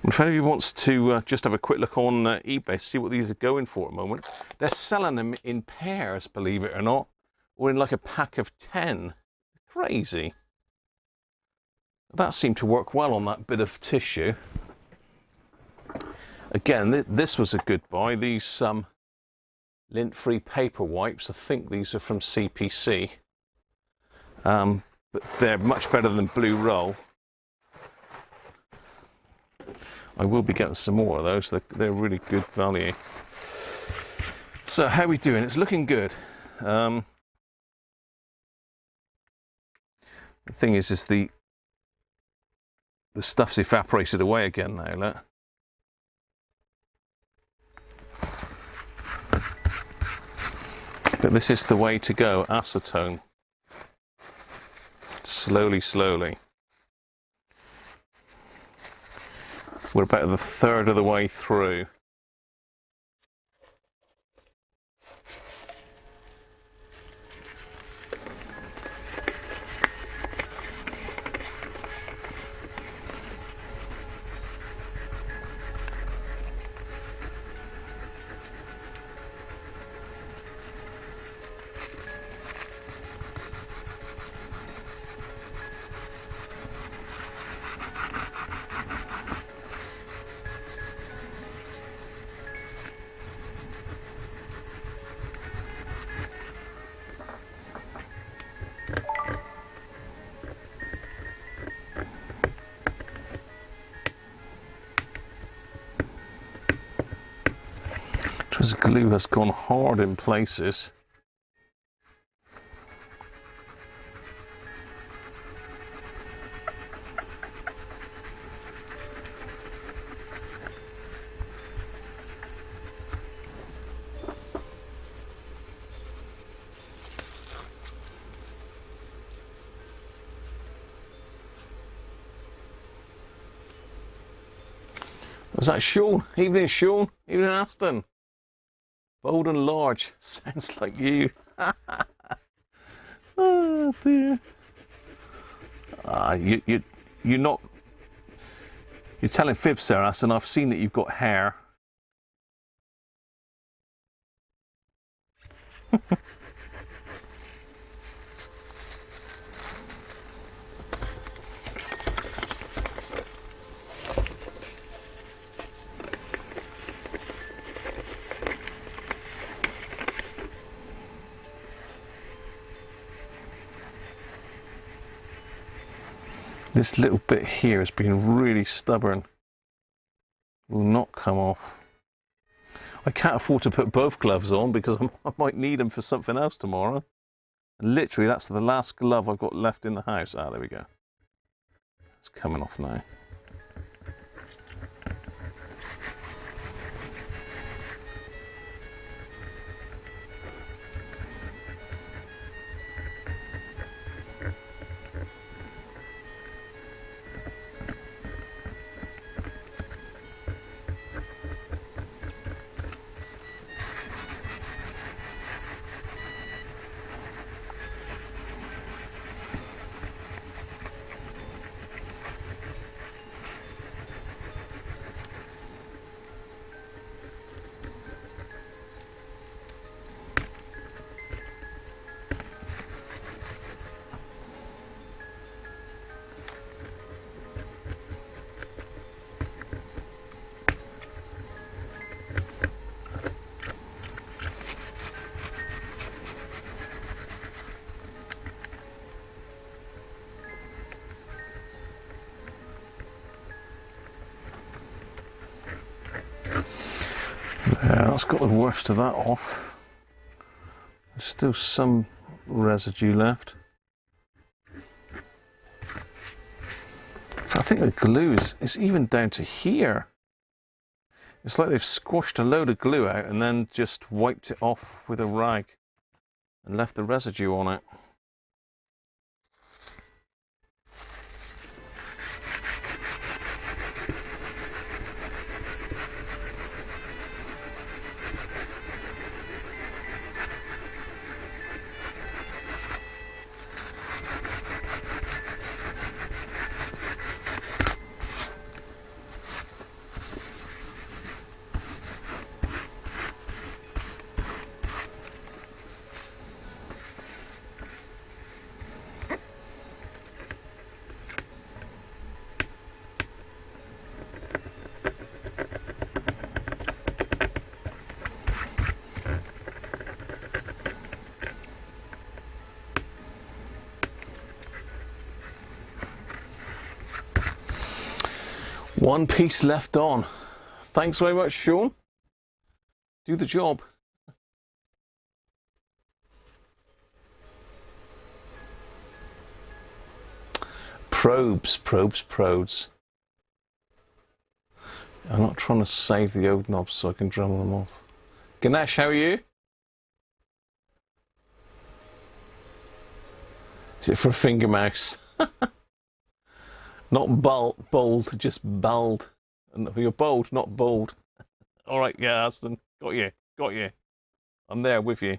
If anybody wants to just have a quick look on eBay, see what these are going for at the moment, they're selling them in pairs, believe it or not, or in like a pack of 10. Crazy. That seemed to work well on that bit of tissue. Again, this was a good buy. These lint-free paper wipes, I think these are from CPC, but they're much better than Blue Roll. I will be getting some more of those. They're really good value. So how are we doing? It's looking good. The thing is the stuff's evaporated away again now. Look. But this is the way to go. Acetone. Slowly, slowly. We're about the third of the way through. This glue has gone hard in places. Was that Sean? Evening, Sean. Evening, Aston. Bold and large. Sounds like you. Oh dear. You're not. You're telling fibs there, Aston. I've seen that you've got hair. This little bit here has been really stubborn. Will not come off. I can't afford to put both gloves on because I might need them for something else tomorrow. And literally, that's the last glove I've got left in the house. Ah, there we go. It's coming off now. Yeah, that's got the worst of that off. There's still some residue left. I think the glue is even down to here. It's like they've squashed a load of glue out and then just wiped it off with a rag and left the residue on it. One piece left on. Thanks very much, Sean. Do the job. Probes. I'm not trying to save the old knobs so I can drum them off. Ganesh, how are you? Is it for a finger mouse? Not bold, just bald. You're bold, not bold. All right, yeah, Aston, got you. I'm there with you.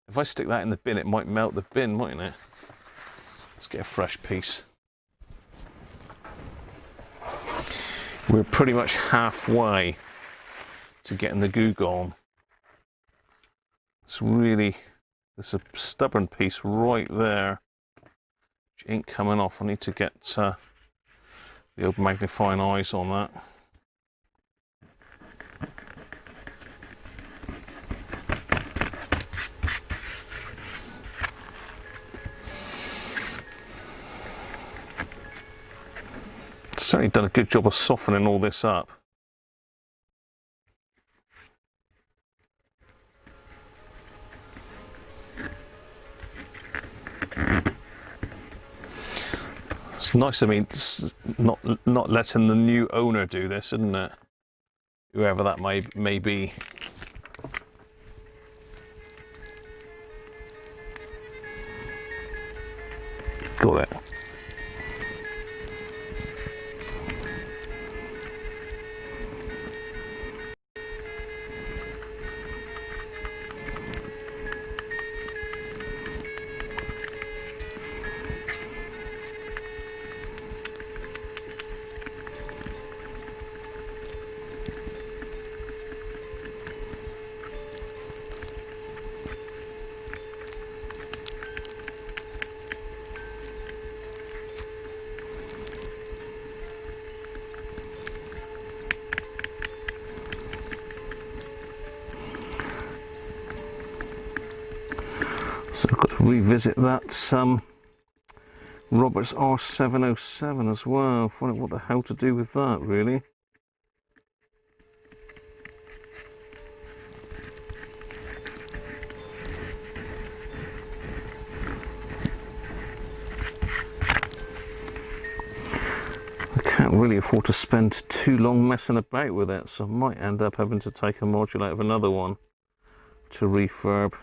If I stick that in the bin, it might melt the bin, mightn't it? Let's get a fresh piece. We're pretty much halfway to getting the goo gone. There's a stubborn piece right there, which ain't coming off. I need to get the old magnifying eyes on that. Certainly done a good job of softening all this up. It's nice of me not letting the new owner do this, isn't it? Whoever that may be. Got it. So I've got to revisit that Roberts R707 as well. Find out what the hell to do with that, really. I can't really afford to spend too long messing about with it, so I might end up having to take a module out of another one to refurb.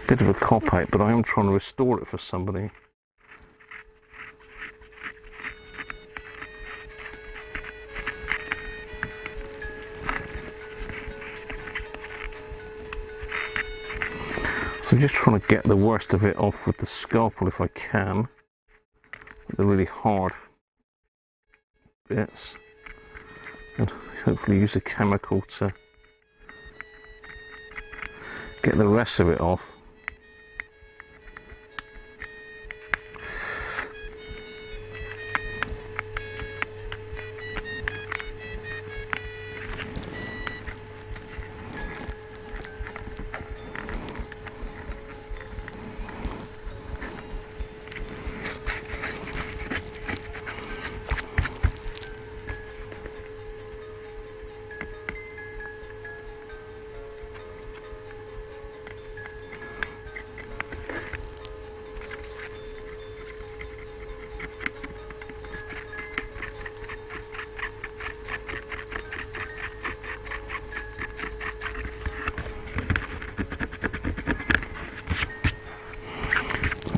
Bit of a cop-out, but I am trying to restore it for somebody. So I'm just trying to get the worst of it off with the scalpel if I can. The really hard bits. And hopefully use a chemical to get the rest of it off.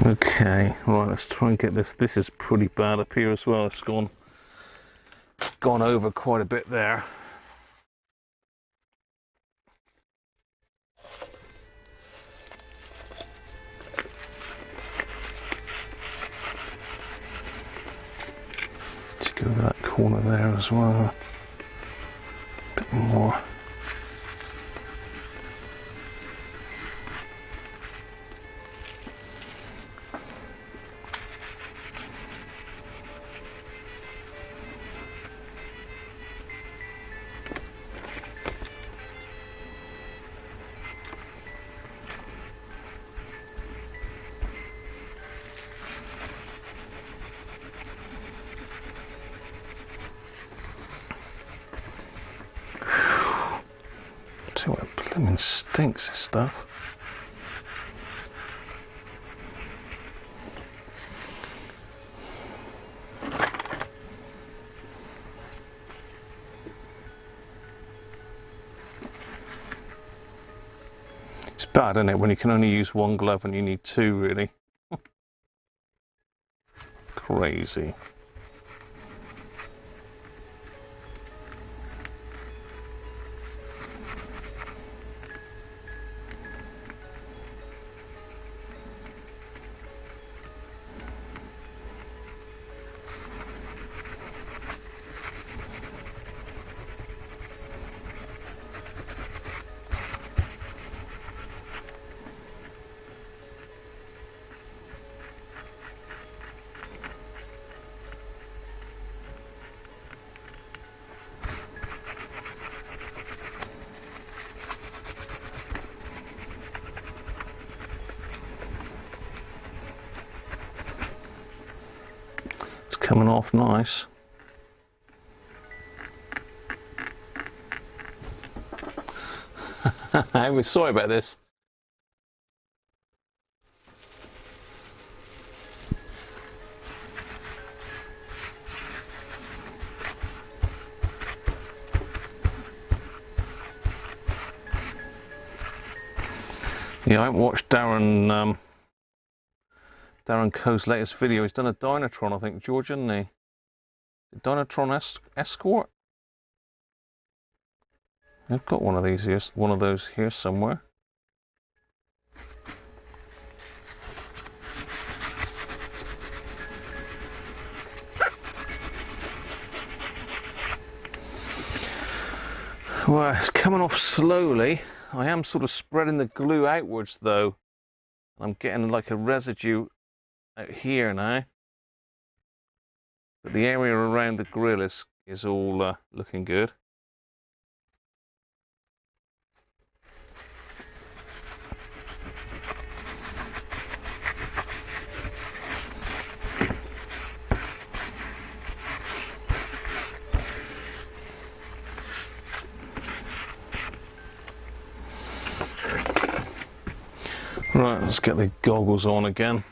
Okay, right, let's try and get this. This is pretty bad up here as well. It's gone over quite a bit there. Let's go to that corner there as well. A bit more. Tell you what, it blooming stinks, this stuff. It's bad, isn't it, when you can only use one glove and you need two, really. Crazy. Coming off nice. We're sorry about this. Yeah, I haven't watched Darren Coe's latest video. He's done a Dynatron, I think, George, hasn't he? Dynatron Escort? I've got one of these here, one of those here somewhere. Well, it's coming off slowly. I am sort of spreading the glue outwards though. I'm getting like a residue out here now. But the area around the grill is all looking good. Right, let's get the goggles on again.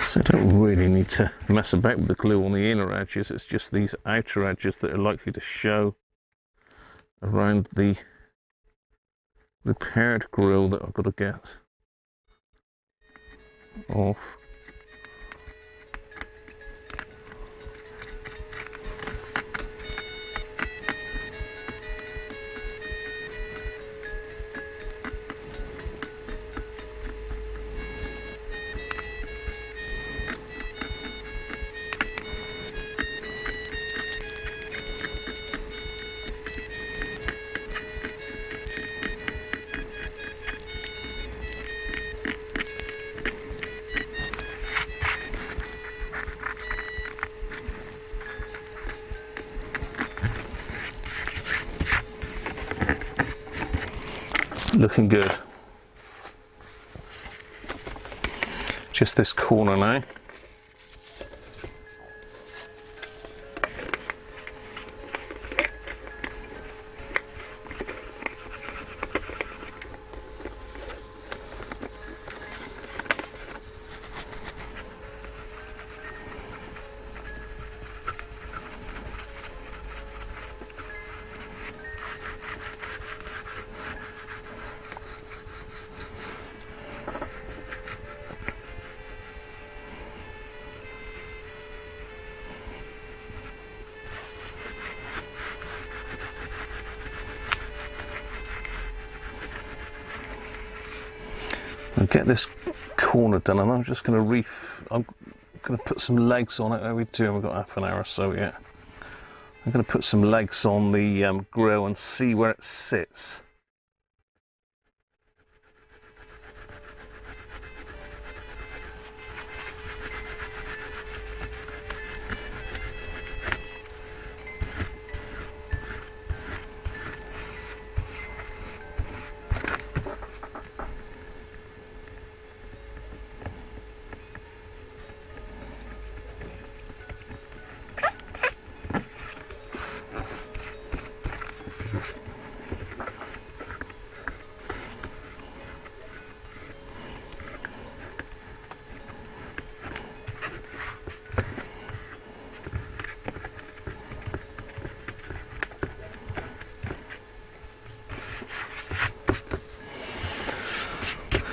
So I don't really need to mess about with the glue on the inner edges, it's just these outer edges that are likely to show around the repaired grill that I've got to get off. Looking good. Just this corner now. I'll get this corner done, and I'm just going to put some legs on it. How we do? We've got half an hour or so yet. I'm going to put some legs on the grill and see where it sits.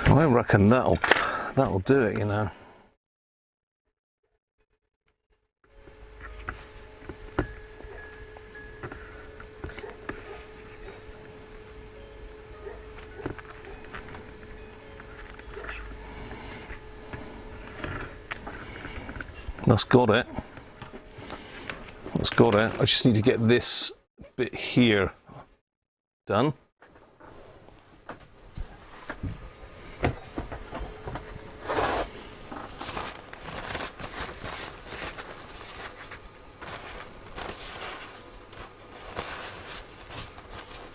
I reckon that'll do it, you know. That's got it. That's got it. I just need to get this bit here done.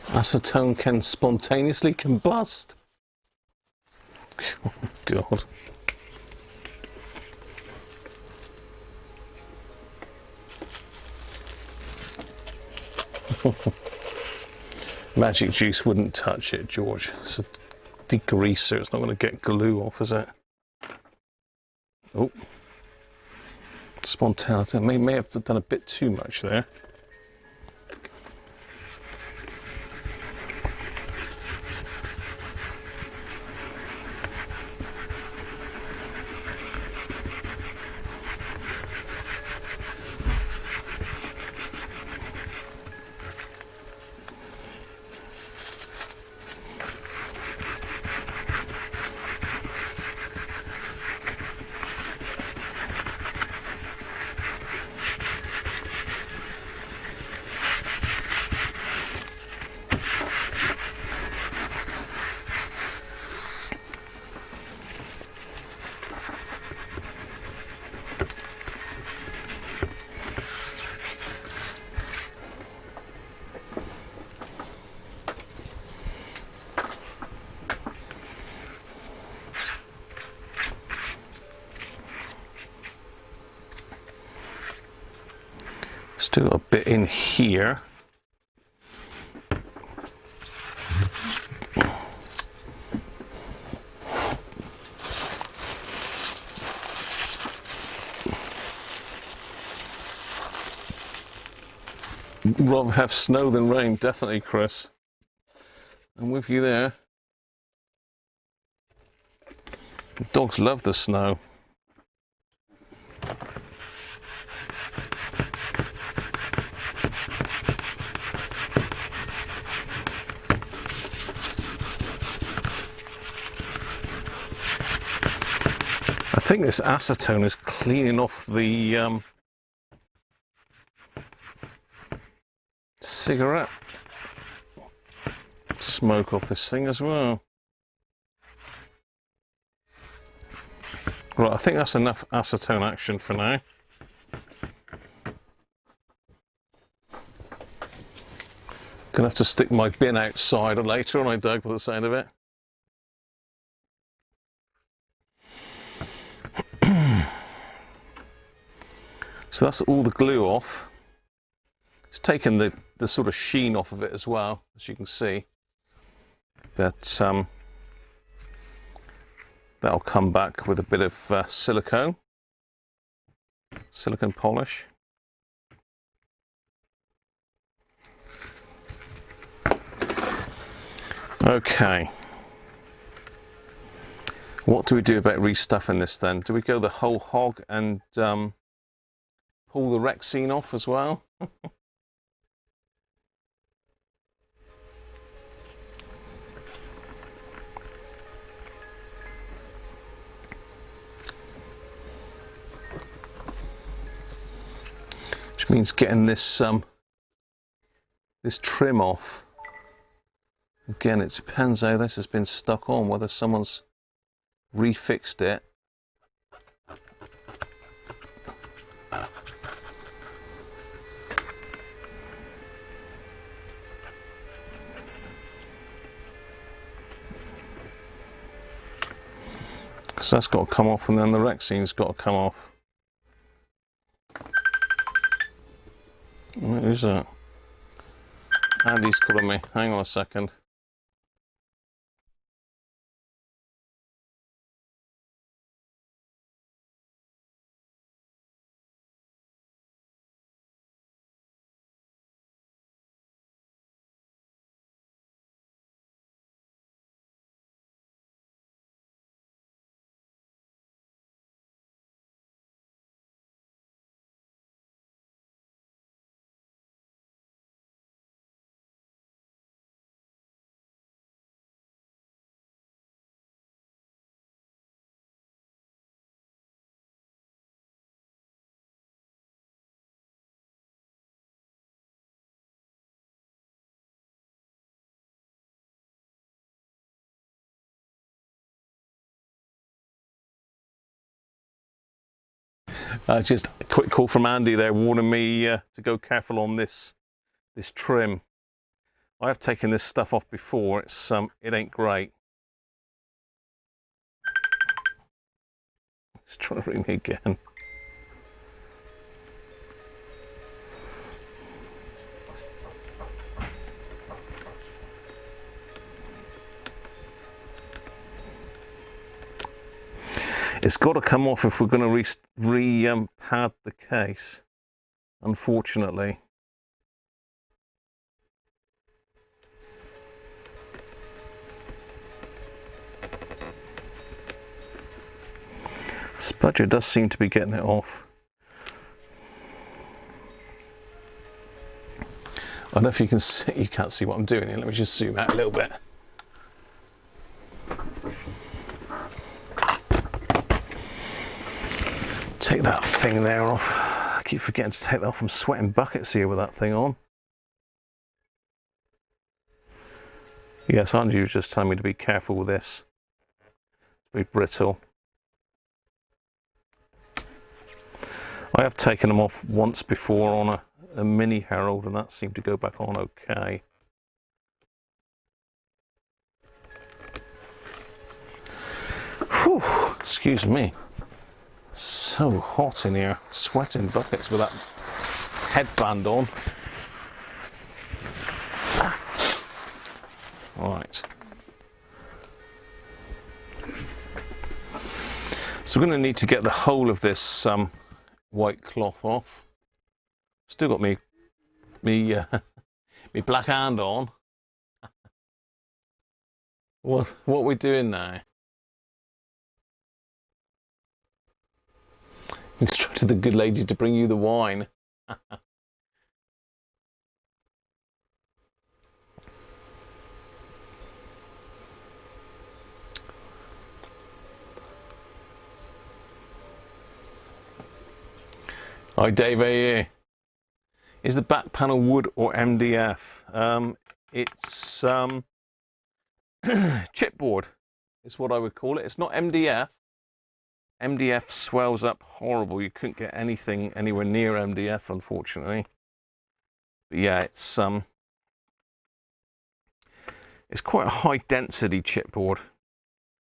Acetone can spontaneously combust. Oh, God. Magic juice wouldn't touch it, George. It's a degreaser. It's not going to get glue off, is it? Oh. Spontaneity. May have done a bit too much there. Still got a bit in here. Rather have snow than rain, definitely, Chris. I'm with you there. The dogs love the snow. I think this acetone is cleaning off the cigarette smoke off this thing as well. Right, I think that's enough acetone action for now. Gonna have to stick my bin outside later on, I Doug, by the sound of it. So that's all the glue off. It's taken the sort of sheen off of it as well, as you can see. But that'll come back with a bit of silicone polish. Okay. What do we do about restuffing this then? Do we go the whole hog and pull the Rexine off as well? Which means getting this this trim off. Again, it depends how this has been stuck on, whether someone's refixed it. Because that's got to come off, and then the Rexine's got to come off. What is that? Andy's calling me. Hang on a second. Just a quick call from Andy there, warning me to go careful on this trim. I have taken this stuff off before. It's it ain't great. He's trying to ring me again. It's got to come off if we're going to pad the case, unfortunately. Spudger does seem to be getting it off. I don't know if you can see, you can't see what I'm doing here. Let me just zoom out a little bit. Take that thing there off. I keep forgetting to take that off. I'm sweating buckets here with that thing on. Yes, Andy was just telling me to be careful with this. It's very brittle. I have taken them off once before on a mini Herald, and that seemed to go back on okay. Whew, excuse me. So hot in here, sweating buckets with that headband on. All right. So we're going to need to get the whole of this white cloth off. Still got me black hand on. What are we doing now? Instructed the good lady to bring you the wine. Hi Dave, here. Is the back panel wood or MDF? It's chipboard is what I would call it. It's not MDF. MDF swells up horrible. You couldn't get anything anywhere near MDF, unfortunately. But yeah, it's quite a high density chipboard,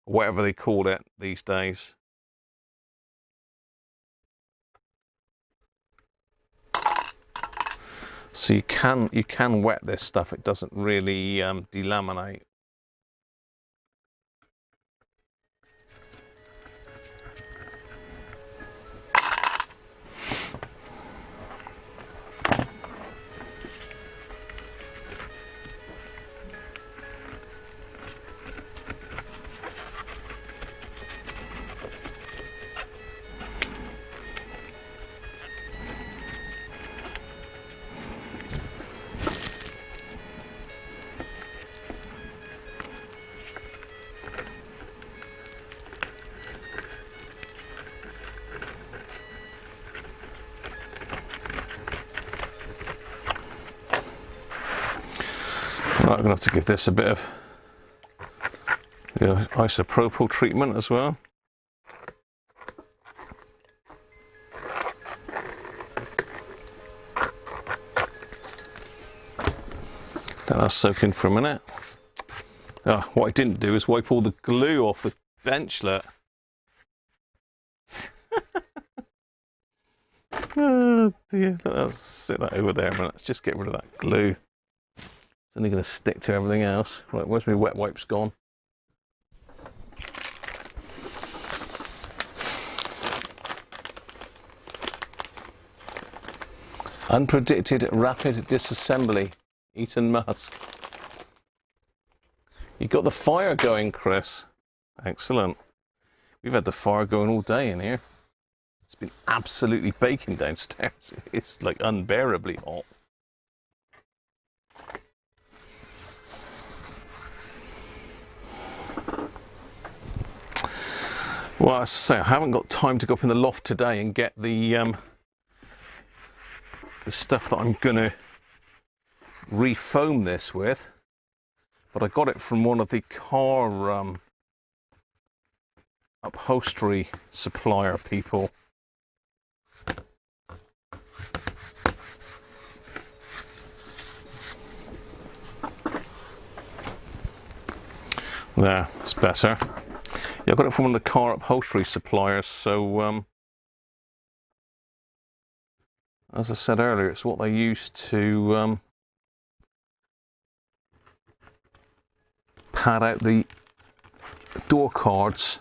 or whatever they call it these days. So you can wet this stuff. It doesn't really delaminate. Right, I'm going to have to give this a bit of isopropyl treatment as well. Let that soak in for a minute. Oh, what I didn't do is wipe all the glue off the benchlet. Oh dear, let's sit that over there a minute. Let's just get rid of that glue. It's only going to stick to everything else. Right, where's my wet wipes gone? Unpredicted rapid disassembly. Eaton Musk. You got the fire going, Chris. Excellent. We've had the fire going all day in here. It's been absolutely baking downstairs. It's like unbearably hot. Well, as I say, I haven't got time to go up in the loft today and get the stuff that I'm going to refoam this with, but I got it from one of the car upholstery supplier people. There, it's better. Yeah, I got it from one of the car upholstery suppliers, so as I said earlier, it's what they use to pad out the door cards.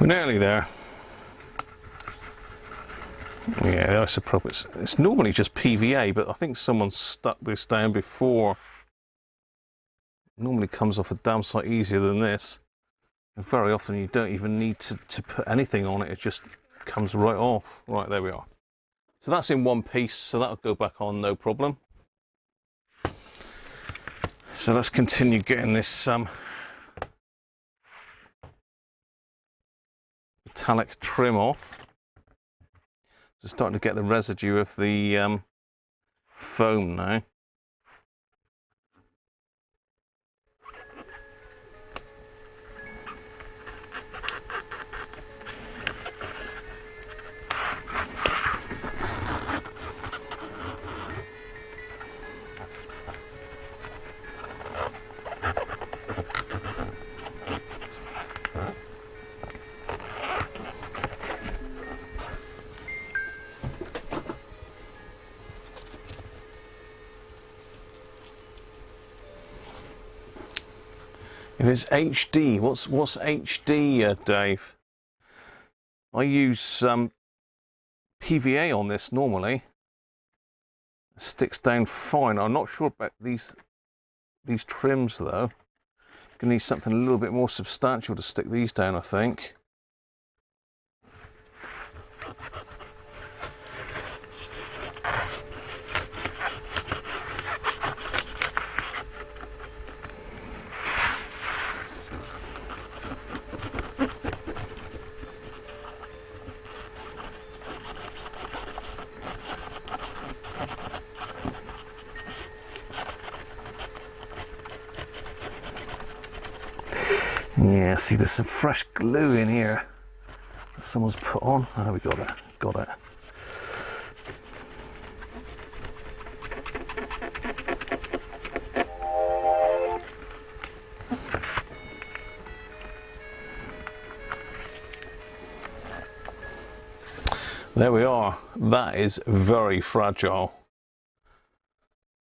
We're nearly there. Yeah, isopropyl. It's normally just PVA, but I think someone stuck this down before. It normally comes off a damn sight easier than this. And very often you don't even need to put anything on it. It just comes right off. Right, there we are. So that's in one piece, so that'll go back on, no problem. So let's continue getting this metallic trim off. Just starting to get the residue of the foam now. If it's HD, what's HD, Dave? I use PVA on this normally. It sticks down fine. I'm not sure about these trims though. Gonna need something a little bit more substantial to stick these down, I think. Yeah, see, there's some fresh glue in here that someone's put on. Oh, we got it, got it. There we are. That is very fragile.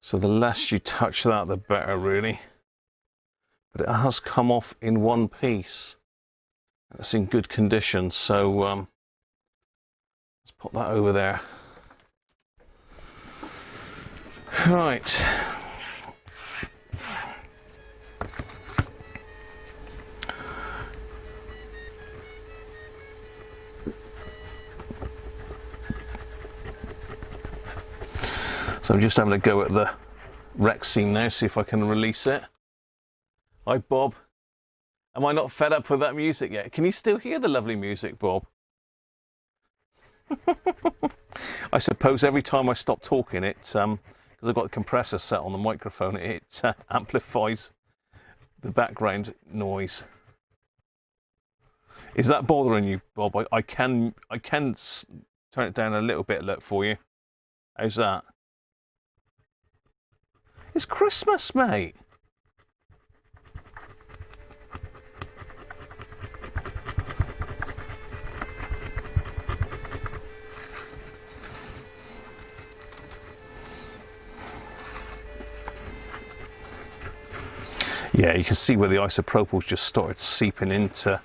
So the less you touch that, the better, really. But it has come off in one piece. It's in good condition, so let's put that over there. Right. So I'm just having a go at the Rexine now, see if I can release it. Hi, Bob. Am I not fed up with that music yet? Can you still hear the lovely music, Bob? I suppose every time I stop talking, it because I've got the compressor set on the microphone, it amplifies the background noise. Is that bothering you, Bob? I can turn it down a little bit, look, for you. How's that? It's Christmas, mate. Yeah, you can see where the isopropyl's just started seeping into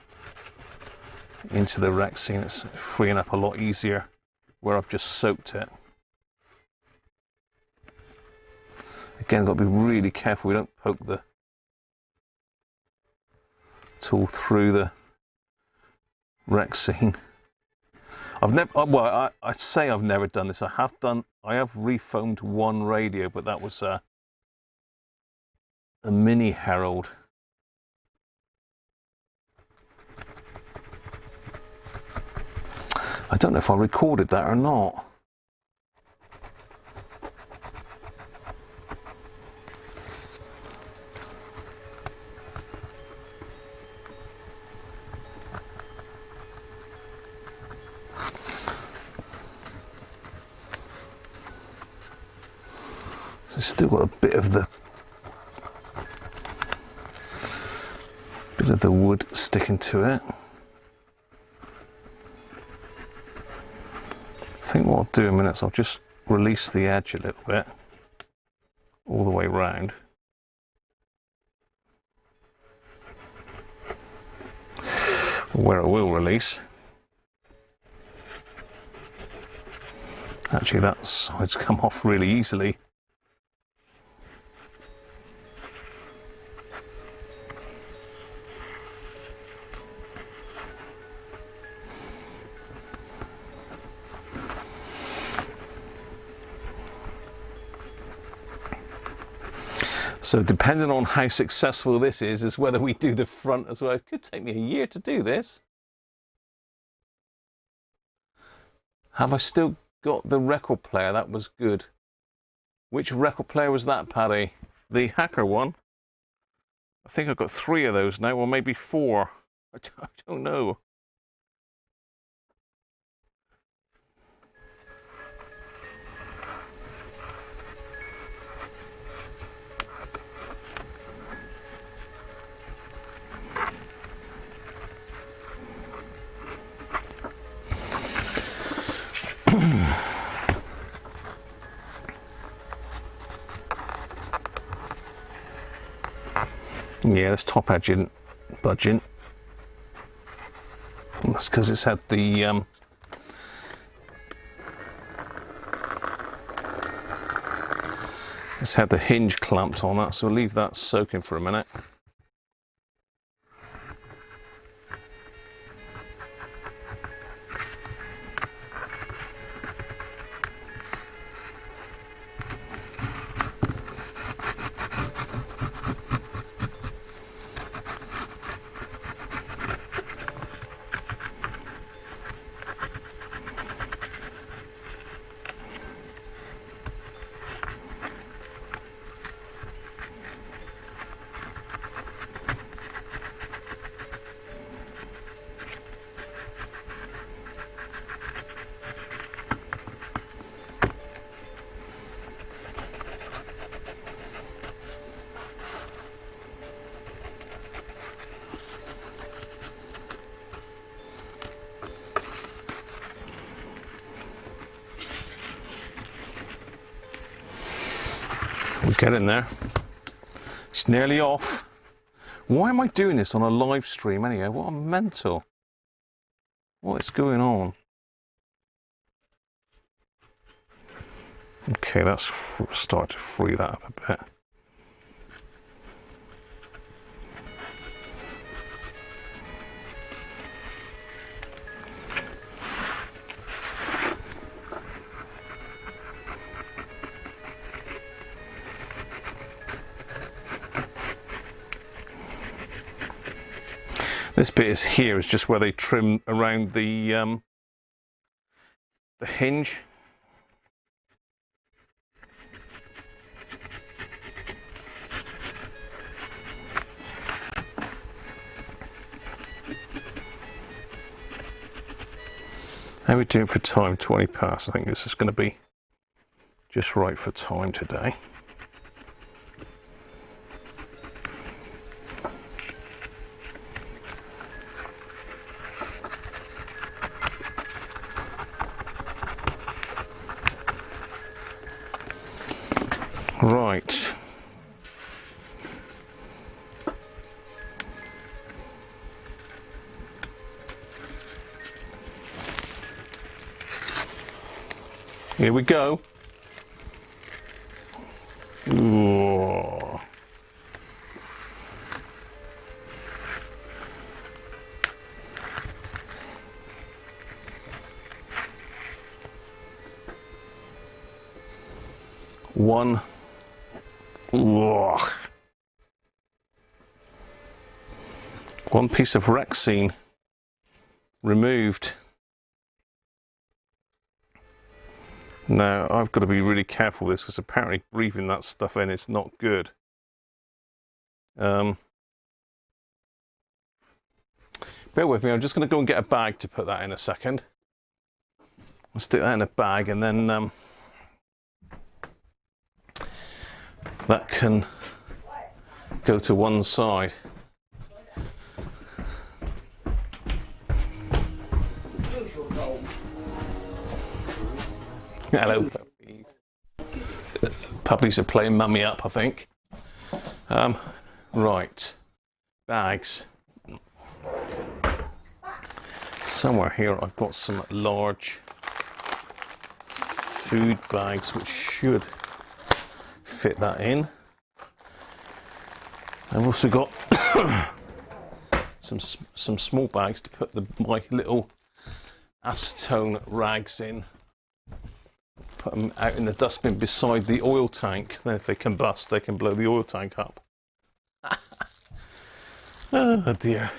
the Rexine. It's freeing up a lot easier where I've just soaked it. Again, got to be really careful we don't poke the tool through the Rexine. I've never, well, I say I've never done this. I have refoamed one radio, but that was a mini Herald. I don't know if I recorded that or not. So it's still got a bit of the wood sticking to it. I think what I'll do in a minute is I'll just release the edge a little bit all the way round. Where I will release. Actually, that side's come off really easily. So depending on how successful this is whether we do the front as well. It could take me a year to do this. Have I still got the record player? That was good. Which record player was that, Paddy? The hacker one? I think I've got 3 of those now, or maybe 4. I don't know. Yeah, this top edge isn't budging. That's because it's had the hinge clamped on that, so we'll leave that soaking for a minute. We'll get in there. It's nearly off. Why am I doing this on a live stream anyway? What a mental. What is going on? Okay, let's start to free that up a bit. This bit is here is just where they trim around the hinge. How are we doing for time? 20 past. I think this is going to be just right for time today. Right. Here we go. Ooh. One. Ooh. One piece of Rexine removed. Now, I've got to be really careful with this because apparently breathing that stuff in is not good. Bear with me, I'm just going to go and get a bag to put that in a second. I'll stick that in a bag and then that can go to one side. Hello, puppies. Puppies are playing mummy up, I think. Right, bags. Somewhere here I've got some large food bags which should fit that in. I've also got some small bags to put my little acetone rags in. Put them out in the dustbin beside the oil tank. Then if they combust, they can blow the oil tank up. Oh dear.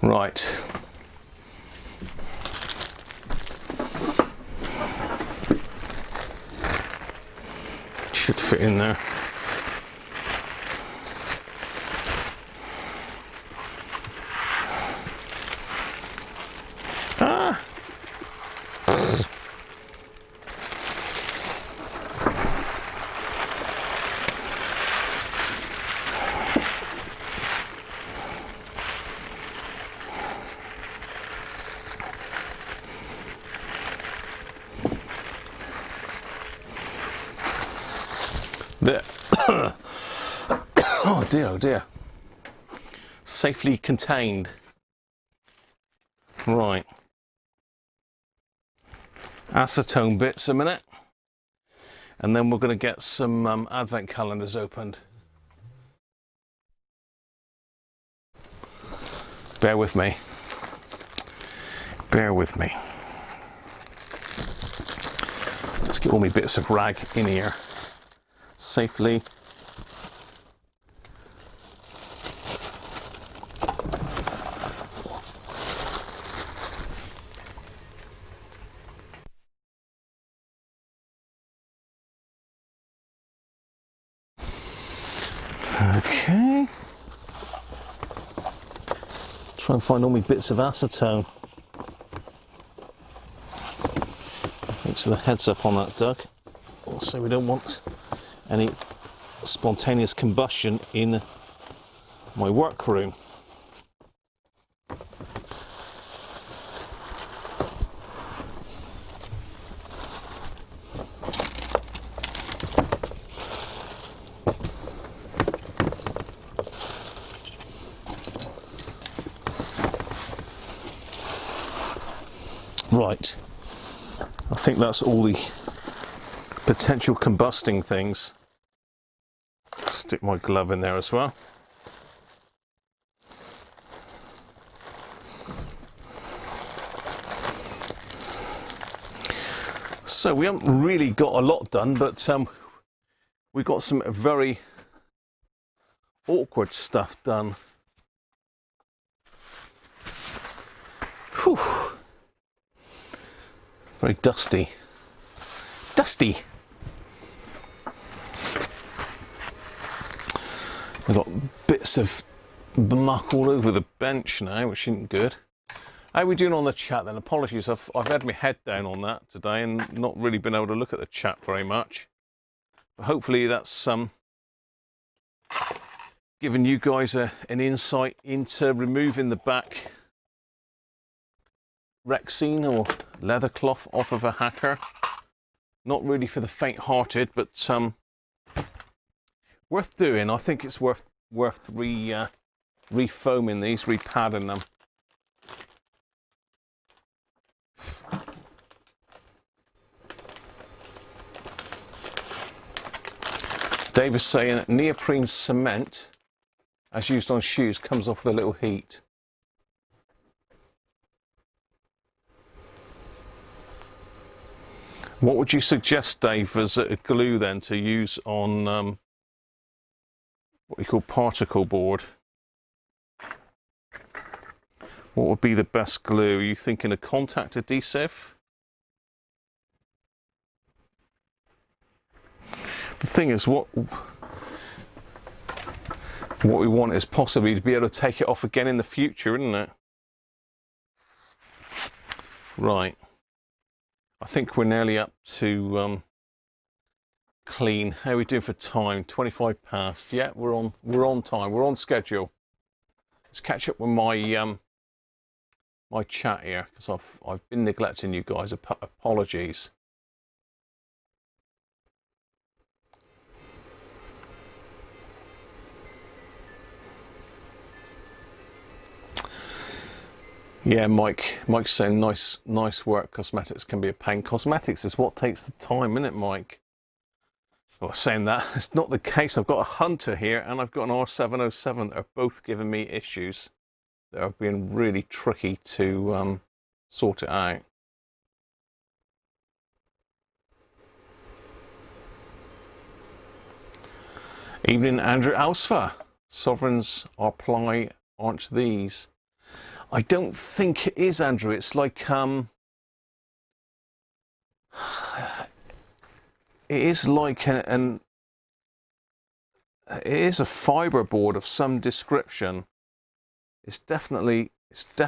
Right. Should fit in there. Ah! There. Oh dear, oh dear. Safely contained. Right. Acetone bits a minute. And then we're going to get some advent calendars opened. Bear with me. Bear with me. Let's get all my bits of rag in here. Safely. Okay. Try and find all my bits of acetone. Thanks for the heads up on that, Doug. Also, we don't want any spontaneous combustion in my workroom. Right, I think that's all the potential combusting things. Stick my glove in there as well. So we haven't really got a lot done, but we got some very awkward stuff done. Whew. Very dusty. Dusty! I've got bits of muck all over the bench now, which isn't good. How are we doing on the chat then? Apologies, I've had my head down on that today and not really been able to look at the chat very much. But hopefully that's giving you guys an insight into removing the back Rexine or leather cloth off of a hacker. Not really for the faint-hearted, but worth doing. I think it's worth re-foaming these, re-padding them. Dave is saying that neoprene cement, as used on shoes, comes off with a little heat. What would you suggest, Dave, as a glue then to use on what we call particle board? What would be the best glue? Are you thinking a contact adhesive? The thing is, what we want is possibly to be able to take it off again in the future, isn't it? Right. I think we're nearly up to clean. How are we doing for time? 25 past. Yeah, we're on time. We're on schedule. Let's catch up with my my chat here, because I've been neglecting you guys. Apologies. Yeah, Mike's saying nice work. Cosmetics can be a pain. Cosmetics is what takes the time, isn't it, Mike? Well, saying that, it's not the case. I've got a Hunter here and I've got an R707 that are both giving me issues. that are being really tricky to sort it out. Evening, Andrew Alsfa. Sovereigns are ply, aren't these? I don't think it is, Andrew. It's like it is like it is a fibre board of some description. It's definitely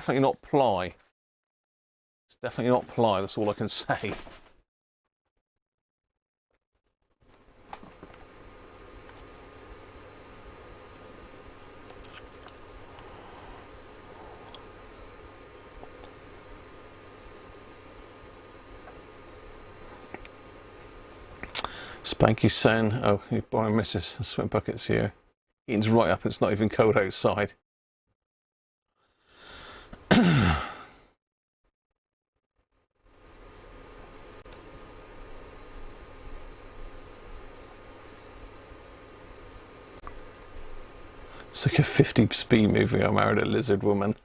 not ply. It's definitely not ply. That's all I can say. Spanky's saying, oh, you're borrowing Mrs. Swim Buckets here. Eaton's right up, it's not even cold outside. It's like a 50 speed movie. I married a lizard woman.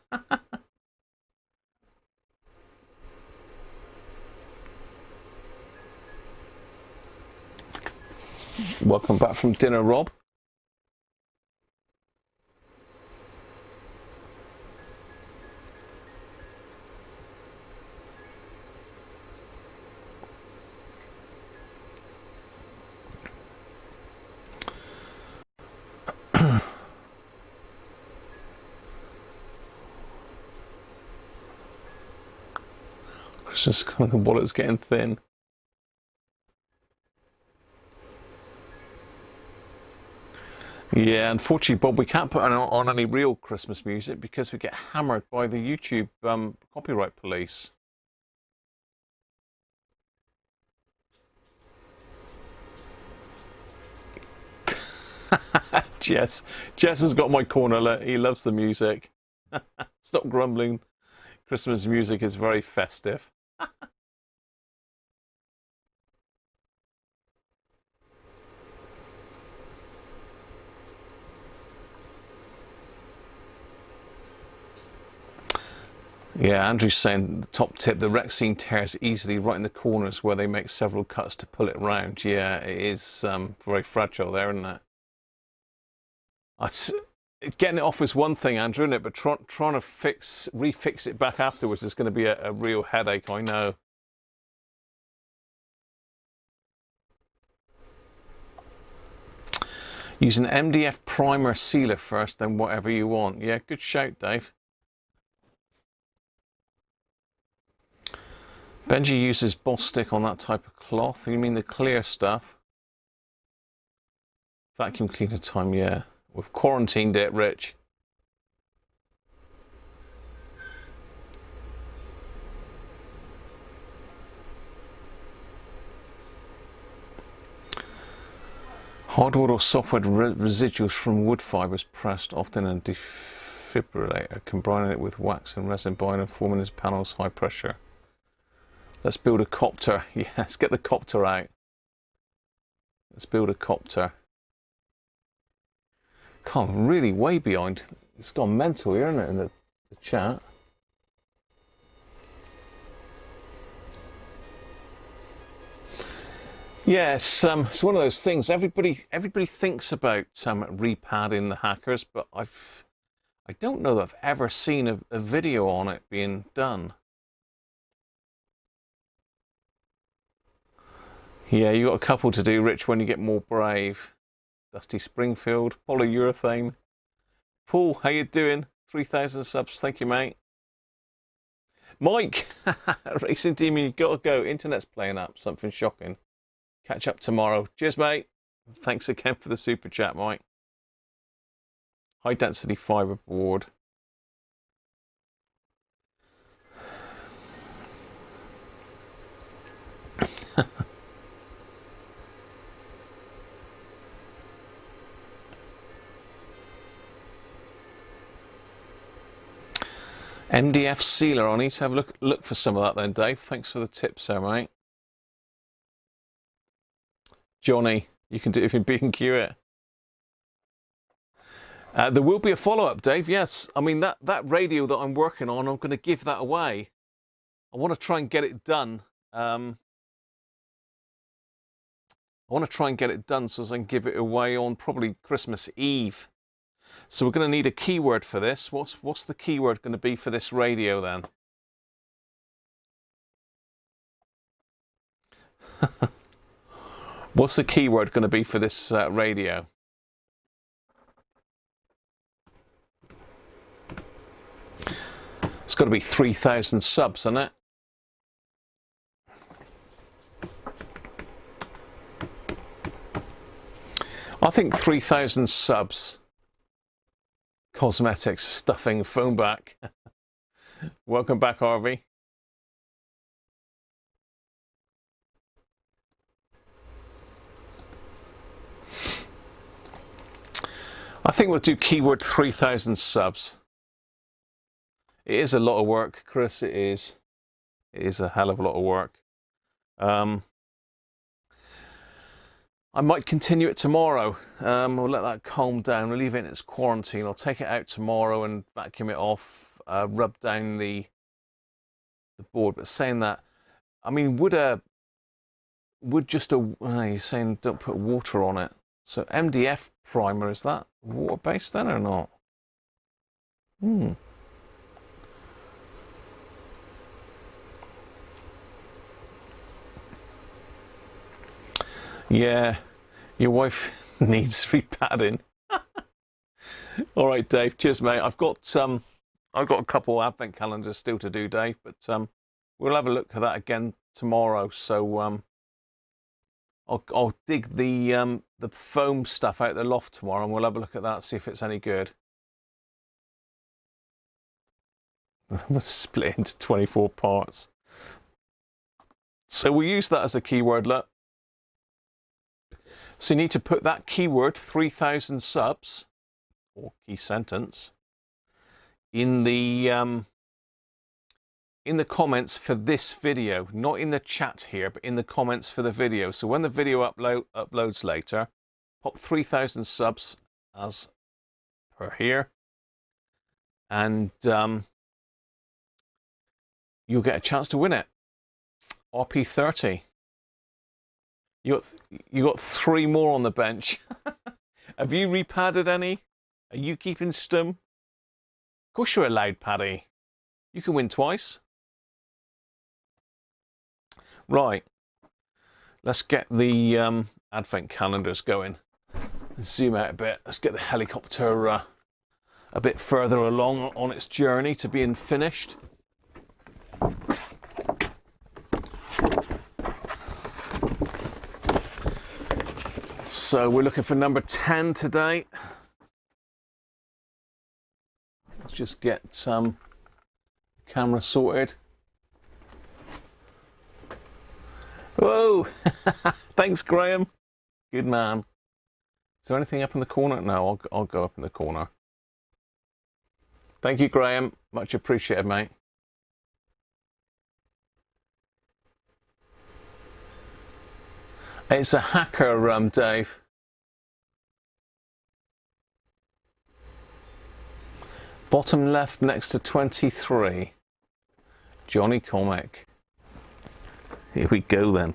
Welcome back from dinner, Rob. It's just kind of the wallet's getting thin. Yeah, unfortunately, Bob, we can't put on any real Christmas music because we get hammered by the YouTube copyright police. Jess has got my corner. He loves the music. Stop grumbling. Christmas music is very festive. Yeah, Andrew's saying, the top tip, the Rexine tears easily right in the corners where they make several cuts to pull it round. Yeah, it is very fragile there, isn't it? Getting it off is one thing, Andrew, isn't it? But trying to refix it back afterwards is going to be a real headache, I know. Use an MDF primer sealer first, then whatever you want. Yeah, good shout, Dave. Benji uses Boss Stick on that type of cloth. You mean the clear stuff? Vacuum cleaner time, yeah. We've quarantined it, Rich. Hardwood or softwood residuals from wood fibers pressed, often in a defibrillator, combining it with wax and resin binder, forming as panels high pressure. Let's build a copter. Yeah, let's get the copter out. Let's build a copter. God, I'm really way behind. It's gone mental here, isn't it, in the chat? Yes, it's one of those things. Everybody thinks about repadding the hackers, but I don't know that I've ever seen a video on it being done. Yeah, you got a couple to do, Rich, when you get more brave. Dusty Springfield, polyurethane. Paul, how you doing? 3,000 subs, thank you, mate. Mike, Racing Demon, you got to go. Internet's playing up, something shocking. Catch up tomorrow. Cheers, mate. Thanks again for the super chat, Mike. High density fibre board. MDF sealer. I need to have a look for some of that then, Dave. Thanks for the tips there, mate. Johnny, you can do it if you B&Q it. There will be a follow-up, Dave. Yes, I mean that radio that I'm working on, I'm going to give that away. I want to try and get it done. I want to try and get it done so as I can give it away on probably Christmas Eve. So we're going to need a keyword for this. What's the keyword going to be for this radio then? What's the keyword going to be for this radio? It's got to be 3,000 subs, isn't it? I think 3,000 subs. Cosmetics, stuffing, phone back. Welcome back, Harvey. I think we'll do keyword 3,000 subs. It is a lot of work, Chris. It is. It is a hell of a lot of work. I might continue it tomorrow. We'll let that calm down. We'll leave it in its quarantine. I'll take it out tomorrow and vacuum it off, rub down the board. But saying that, I mean, you're saying don't put water on it. So MDF primer, is that water-based then or not? Yeah, your wife needs repadding. All right, Dave. Cheers, mate. I've got a couple advent calendars still to do, Dave, but we'll have a look at that again tomorrow. So I'll dig the foam stuff out the loft tomorrow, and we'll have a look at that, see if it's any good. We'll split it into 24 parts. So we'll use that as a keyword, look. So you need to put that keyword, 3,000 subs, or key sentence, in the comments for this video, not in the chat here, but in the comments for the video. So when the video uploads later, pop 3,000 subs as per here, and you'll get a chance to win it. RP30. You got 3 more on the bench. Have you repadded any? Are you keeping stum? Of course you're allowed, Paddy. You can win twice. Right. Let's get the advent calendars going. Let's zoom out a bit. Let's get the helicopter a bit further along on its journey to being finished. So we're looking for number 10 today. Let's just get some camera sorted. Whoa! Thanks, Graham. Good man. Is there anything up in the corner? No, I'll go up in the corner. Thank you, Graham. Much appreciated, mate. It's a hacker, Dave. Bottom left next to 23. Johnny Comic. Here we go then.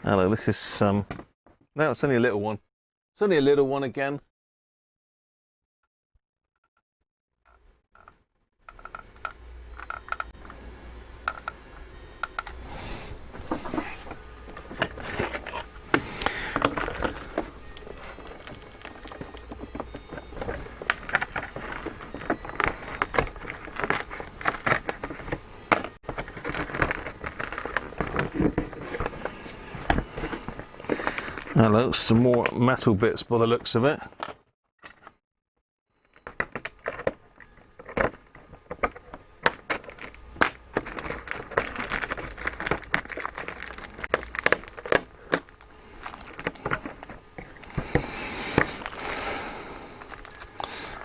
Hello, this is no, it's only a little one. It's only a little one again. Hello, some more metal bits by the looks of it.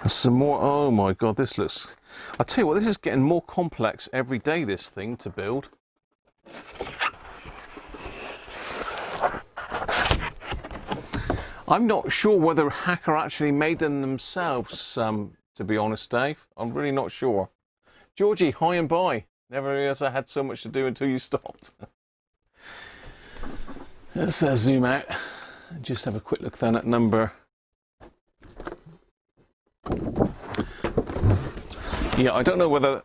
Some more, oh my god, this looks, I tell you what, this is getting more complex every day, this thing to build. I'm not sure whether a hacker actually made them themselves, to be honest, Dave. I'm really not sure. Georgie, hi and bye. Never realised I had so much to do until you stopped. Let's zoom out and just have a quick look then at number. Yeah, I don't know whether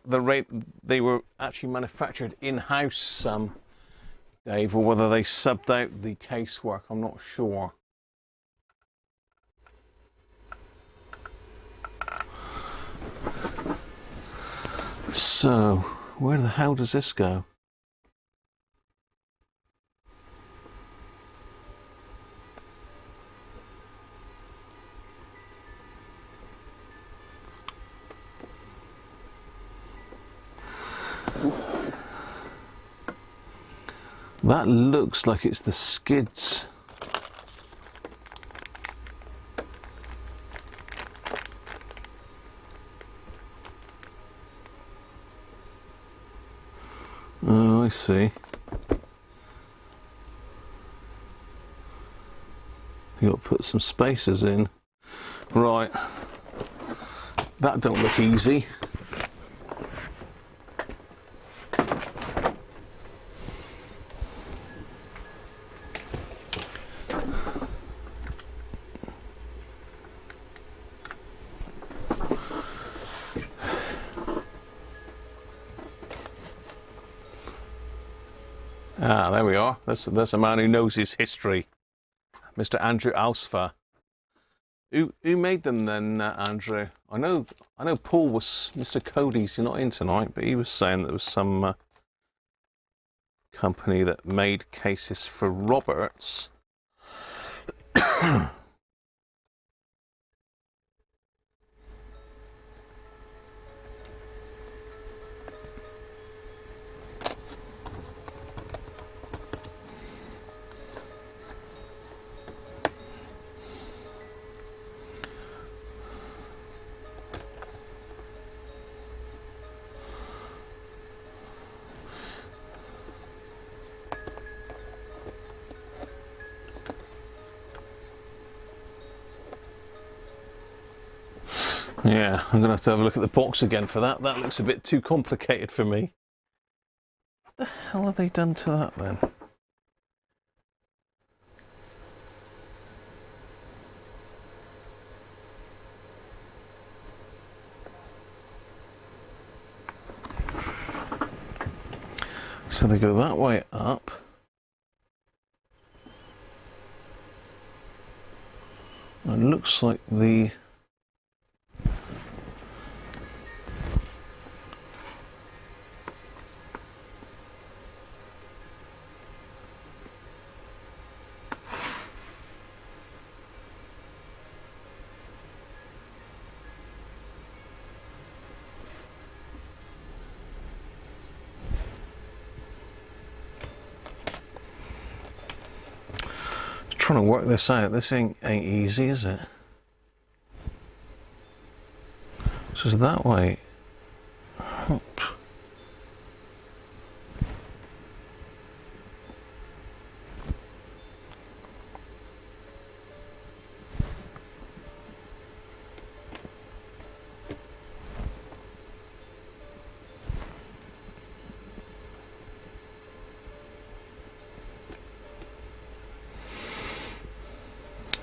they were actually manufactured in-house, Dave, or whether they subbed out the casework. I'm not sure. So, where the hell does this go? That looks like it's the skids. Oh, I see. You got to put some spacers in. Right. That don't look easy. Ah, there we are. That's a man who knows his history. Mr. Andrew Alsfa. Who made them then, Andrew? I know Paul was Mr. Cody's not in tonight, but he was saying there was some company that made cases for Roberts. Yeah, I'm going to have a look at the box again for that. That looks a bit too complicated for me. What the hell have they done to that then? So they go that way up. It looks like the... Trying to work this out. This ain't easy, is it? So it's that way up.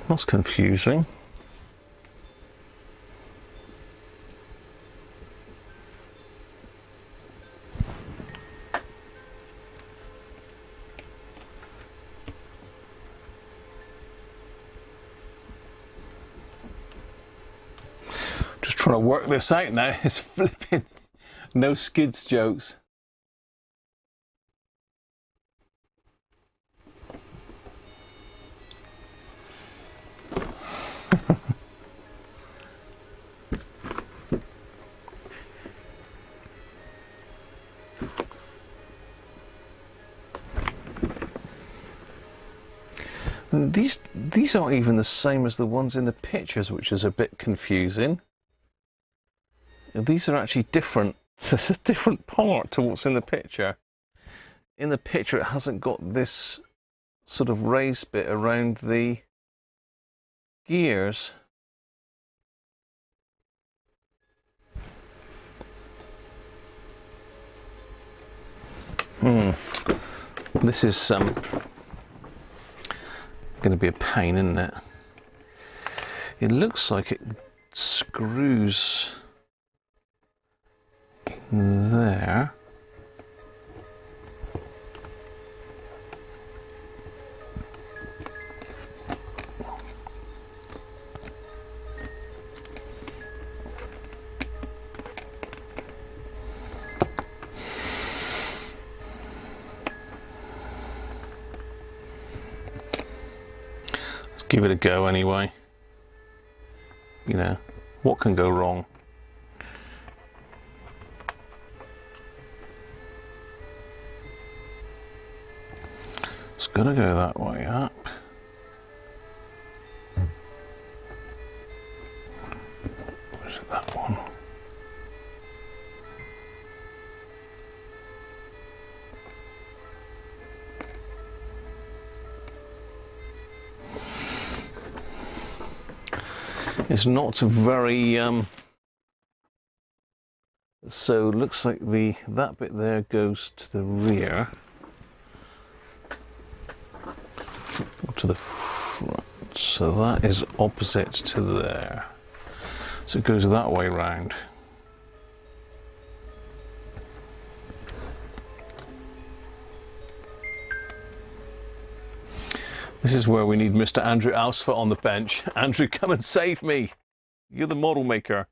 That's confusing. Just trying to work this out now. It's flipping no skids jokes. These aren't even the same as the ones in the pictures, which is a bit confusing. These are actually different. There's a different part to what's in the picture. In the picture, it hasn't got this sort of raised bit around the gears. This is going to be a pain, isn't it? It looks like it screws in there. Give it a go anyway. You know, what can go wrong? It's gotta go that way up. Where's that one? It's not very so looks like that bit there goes to the rear or to the front, so that is opposite to there, so it goes that way round. This is where we need Mr. Andrew Alsford on the bench. Andrew, come and save me. You're the model maker.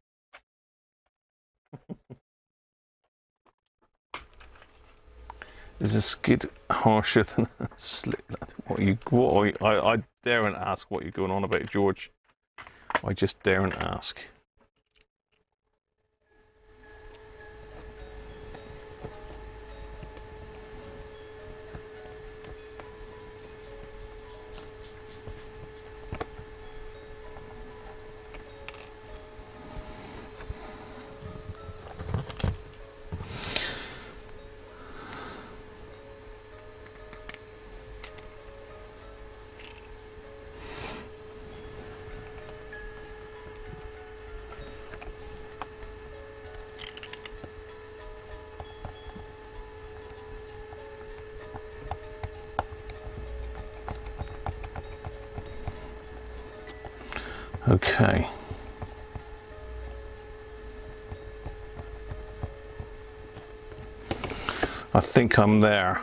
Is a skid harsher than a slit? I daren't ask what you're going on about, George. I just daren't ask. Okay. I think I'm there.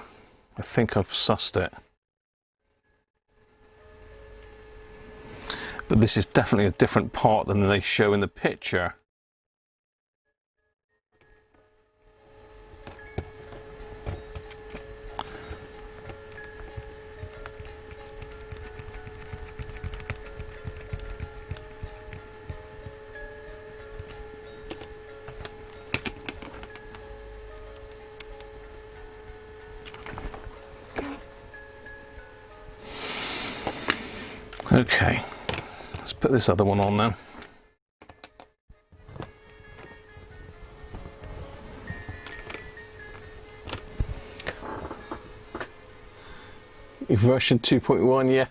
I think I've sussed it. But this is definitely a different part than they show in the picture. Okay, let's put this other one on then. Version 2.1, yeah.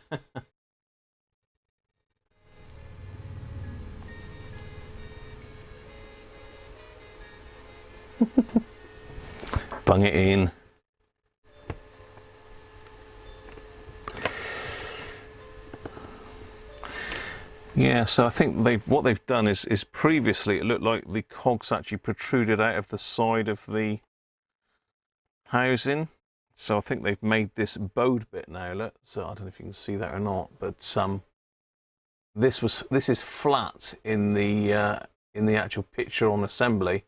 Bung it in. Yeah, so I think what they've done is previously it looked like the cogs actually protruded out of the side of the housing. So I think they've made this bowed bit now. Look, so I don't know if you can see that or not, but this is flat in the actual picture on assembly,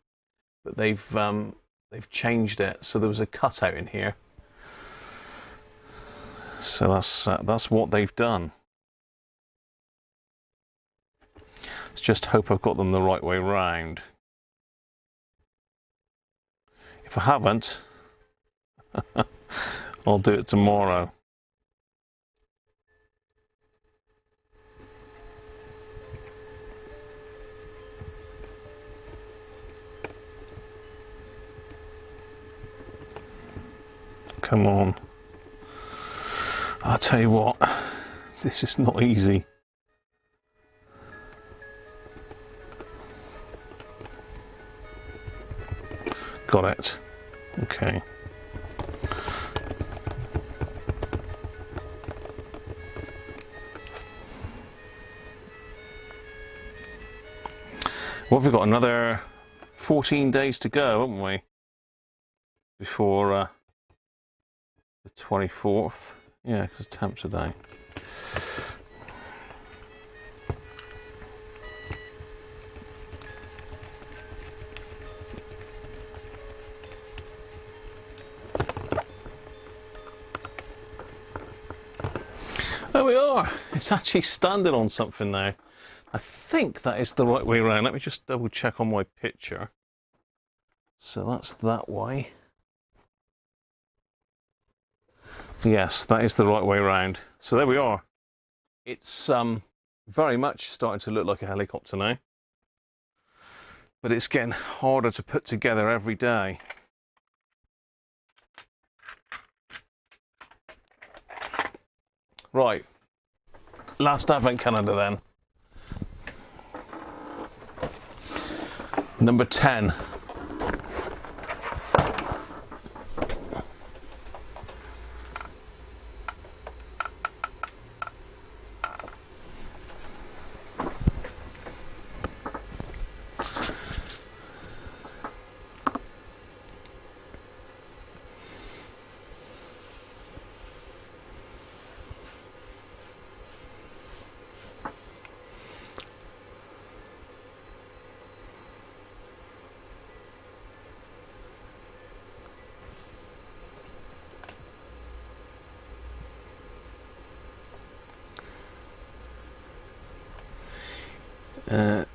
but they've changed it. So there was a cutout in here. So that's what they've done. Let's just hope I've got them the right way round. If I haven't, I'll do it tomorrow. Come on. I'll tell you what, this is not easy. Got it. Okay. What have we got? Another 14 days to go, haven't we? Before the 24th. Yeah, because it's 10th today. There we are. It's actually standing on something now. I think that is the right way around. Let me just double check on my picture. So that's that way. Yes, that is the right way around. So there we are. It's very much starting to look like a helicopter now. But it's getting harder to put together every day. Right. Last Advent calendar then. Number 10.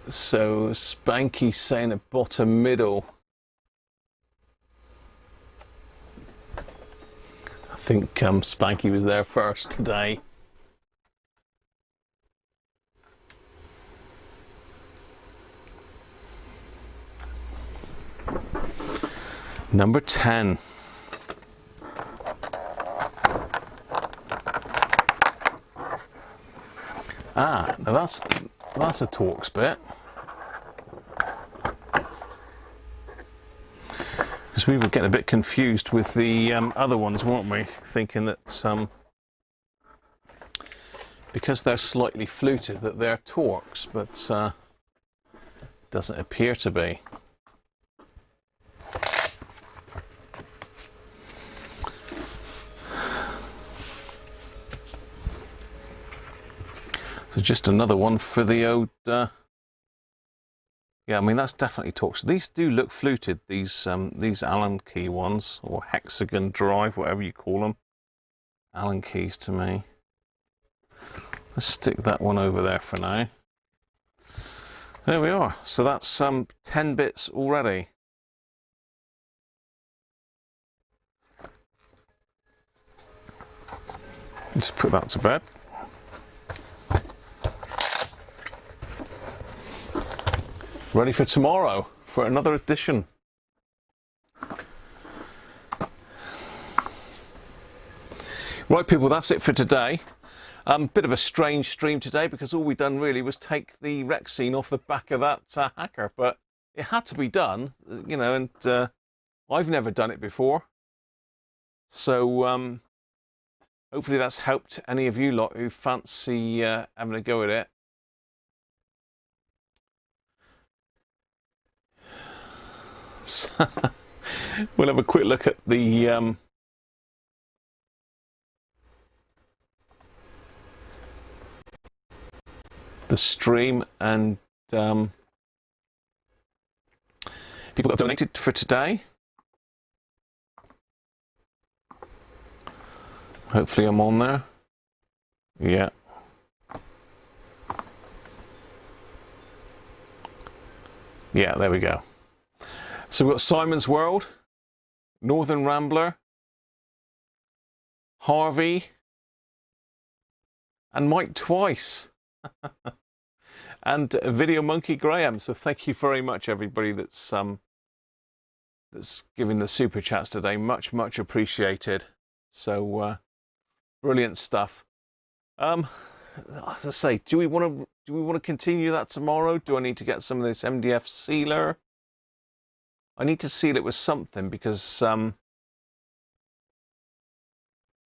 So Spanky's saying a bottom middle. I think Spanky was there first today. Number 10. Ah, now that's a Torx bit. Because we were getting a bit confused with the other ones, weren't we? Thinking that because they're slightly fluted that they're Torx, but doesn't appear to be. So just another one for the old. Yeah, I mean that's definitely Torx. These do look fluted. These Allen key ones, or hexagon drive, whatever you call them. Allen keys to me. Let's stick that one over there for now. There we are. So that's 10 bits already. Let's put that to bed. Ready for tomorrow for another edition. Right, people, that's it for today. Bit of a strange stream today because all we done really was take the Rexine off the back of that hacker, but it had to be done, you know, and I've never done it before. So hopefully that's helped any of you lot who fancy having a go at it. We'll have a quick look at the stream and people that donated for today. Hopefully I'm on there. Yeah. Yeah, there we go. So we've got Simon's World, Northern Rambler, Harvey, and Mike Twice, and Video Monkey Graham. So thank you very much, everybody that's giving the super chats today. Much appreciated. So brilliant stuff. As I say, do we want to continue that tomorrow? Do I need to get some of this MDF sealer? I need to seal it with something because I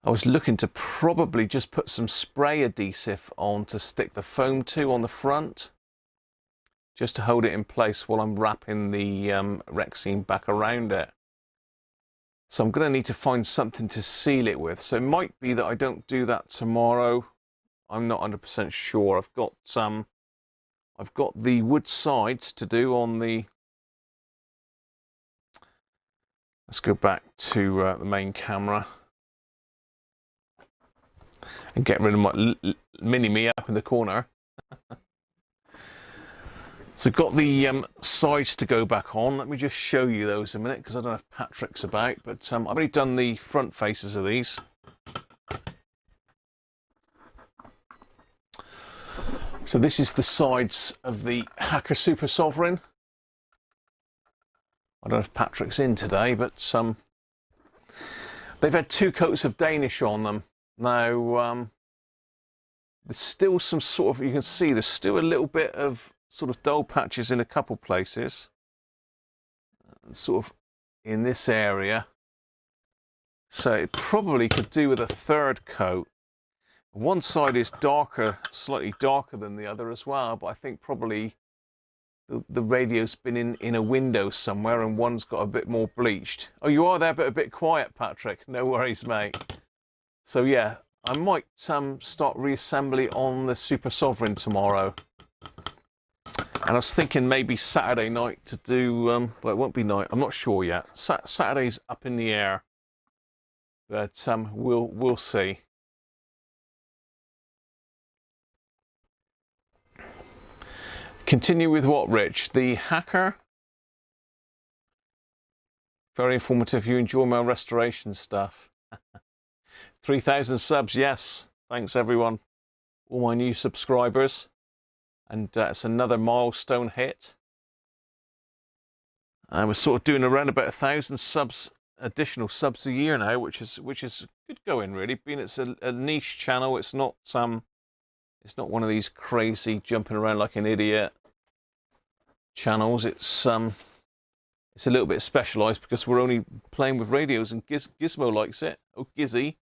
was looking to probably just put some spray adhesive on to stick the foam to on the front, just to hold it in place while I'm wrapping the Rexine back around it. So I'm going to need to find something to seal it with. So it might be that I don't do that tomorrow. I'm not 100% sure. I've got the wood sides to do on the. Let's go back to the main camera and get rid of my mini me up in the corner. So I've got the sides to go back on. Let me just show you those a minute because I don't know if Patrick's about, but I've already done the front faces of these. So this is the sides of the Hacker Super Sovereign. I don't know if Patrick's in today, but they've had 2 coats of Danish on them. Now, there's still some sort of, you can see there's still a little bit of sort of dull patches in a couple places, sort of in this area. So it probably could do with a 3rd coat. One side is darker, slightly darker than the other as well, but I think probably the radio's been in a window somewhere and one's got a bit more bleached. Oh, you are there, but a bit quiet, Patrick. No worries, mate. So yeah, I might start reassembly on the Super Sovereign tomorrow. And I was thinking maybe Saturday night to do, well, it won't be night, I'm not sure yet. Saturday's up in the air, but we'll see. Continue with what, Rich? The Hacker? Very informative. You enjoy my restoration stuff. 3,000 subs, yes. Thanks, everyone. All my new subscribers. And it's another milestone hit. I was sort of doing around about 1,000 subs, additional subs a year now, which is good going, really. Being it's a niche channel, it's not one of these crazy jumping around like an idiot channels. It's a little bit specialised because we're only playing with radios, and Gizmo likes it. Oh, Gizzy.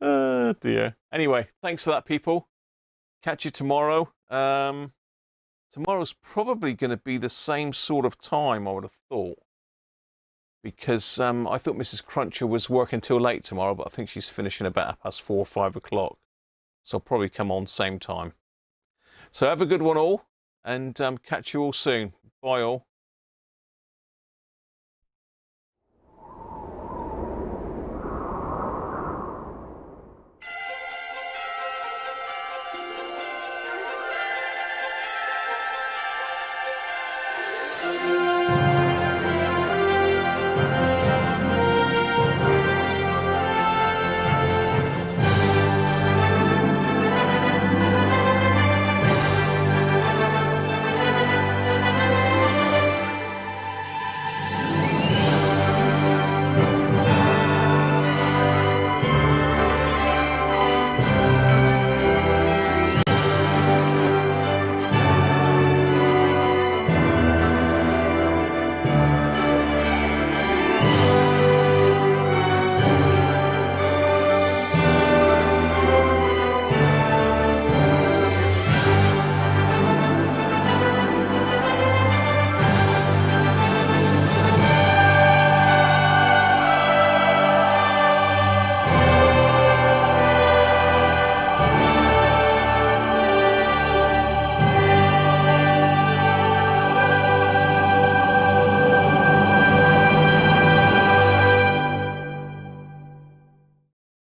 Oh dear. Anyway, thanks for that, people. Catch you tomorrow. Tomorrow's probably going to be the same sort of time, I would have thought, because I thought Mrs. Cruncher was working till late tomorrow, but I think she's finishing about 4:30 or 5 o'clock. So I'll probably come on same time. So have a good one all, and catch you all soon. Bye all.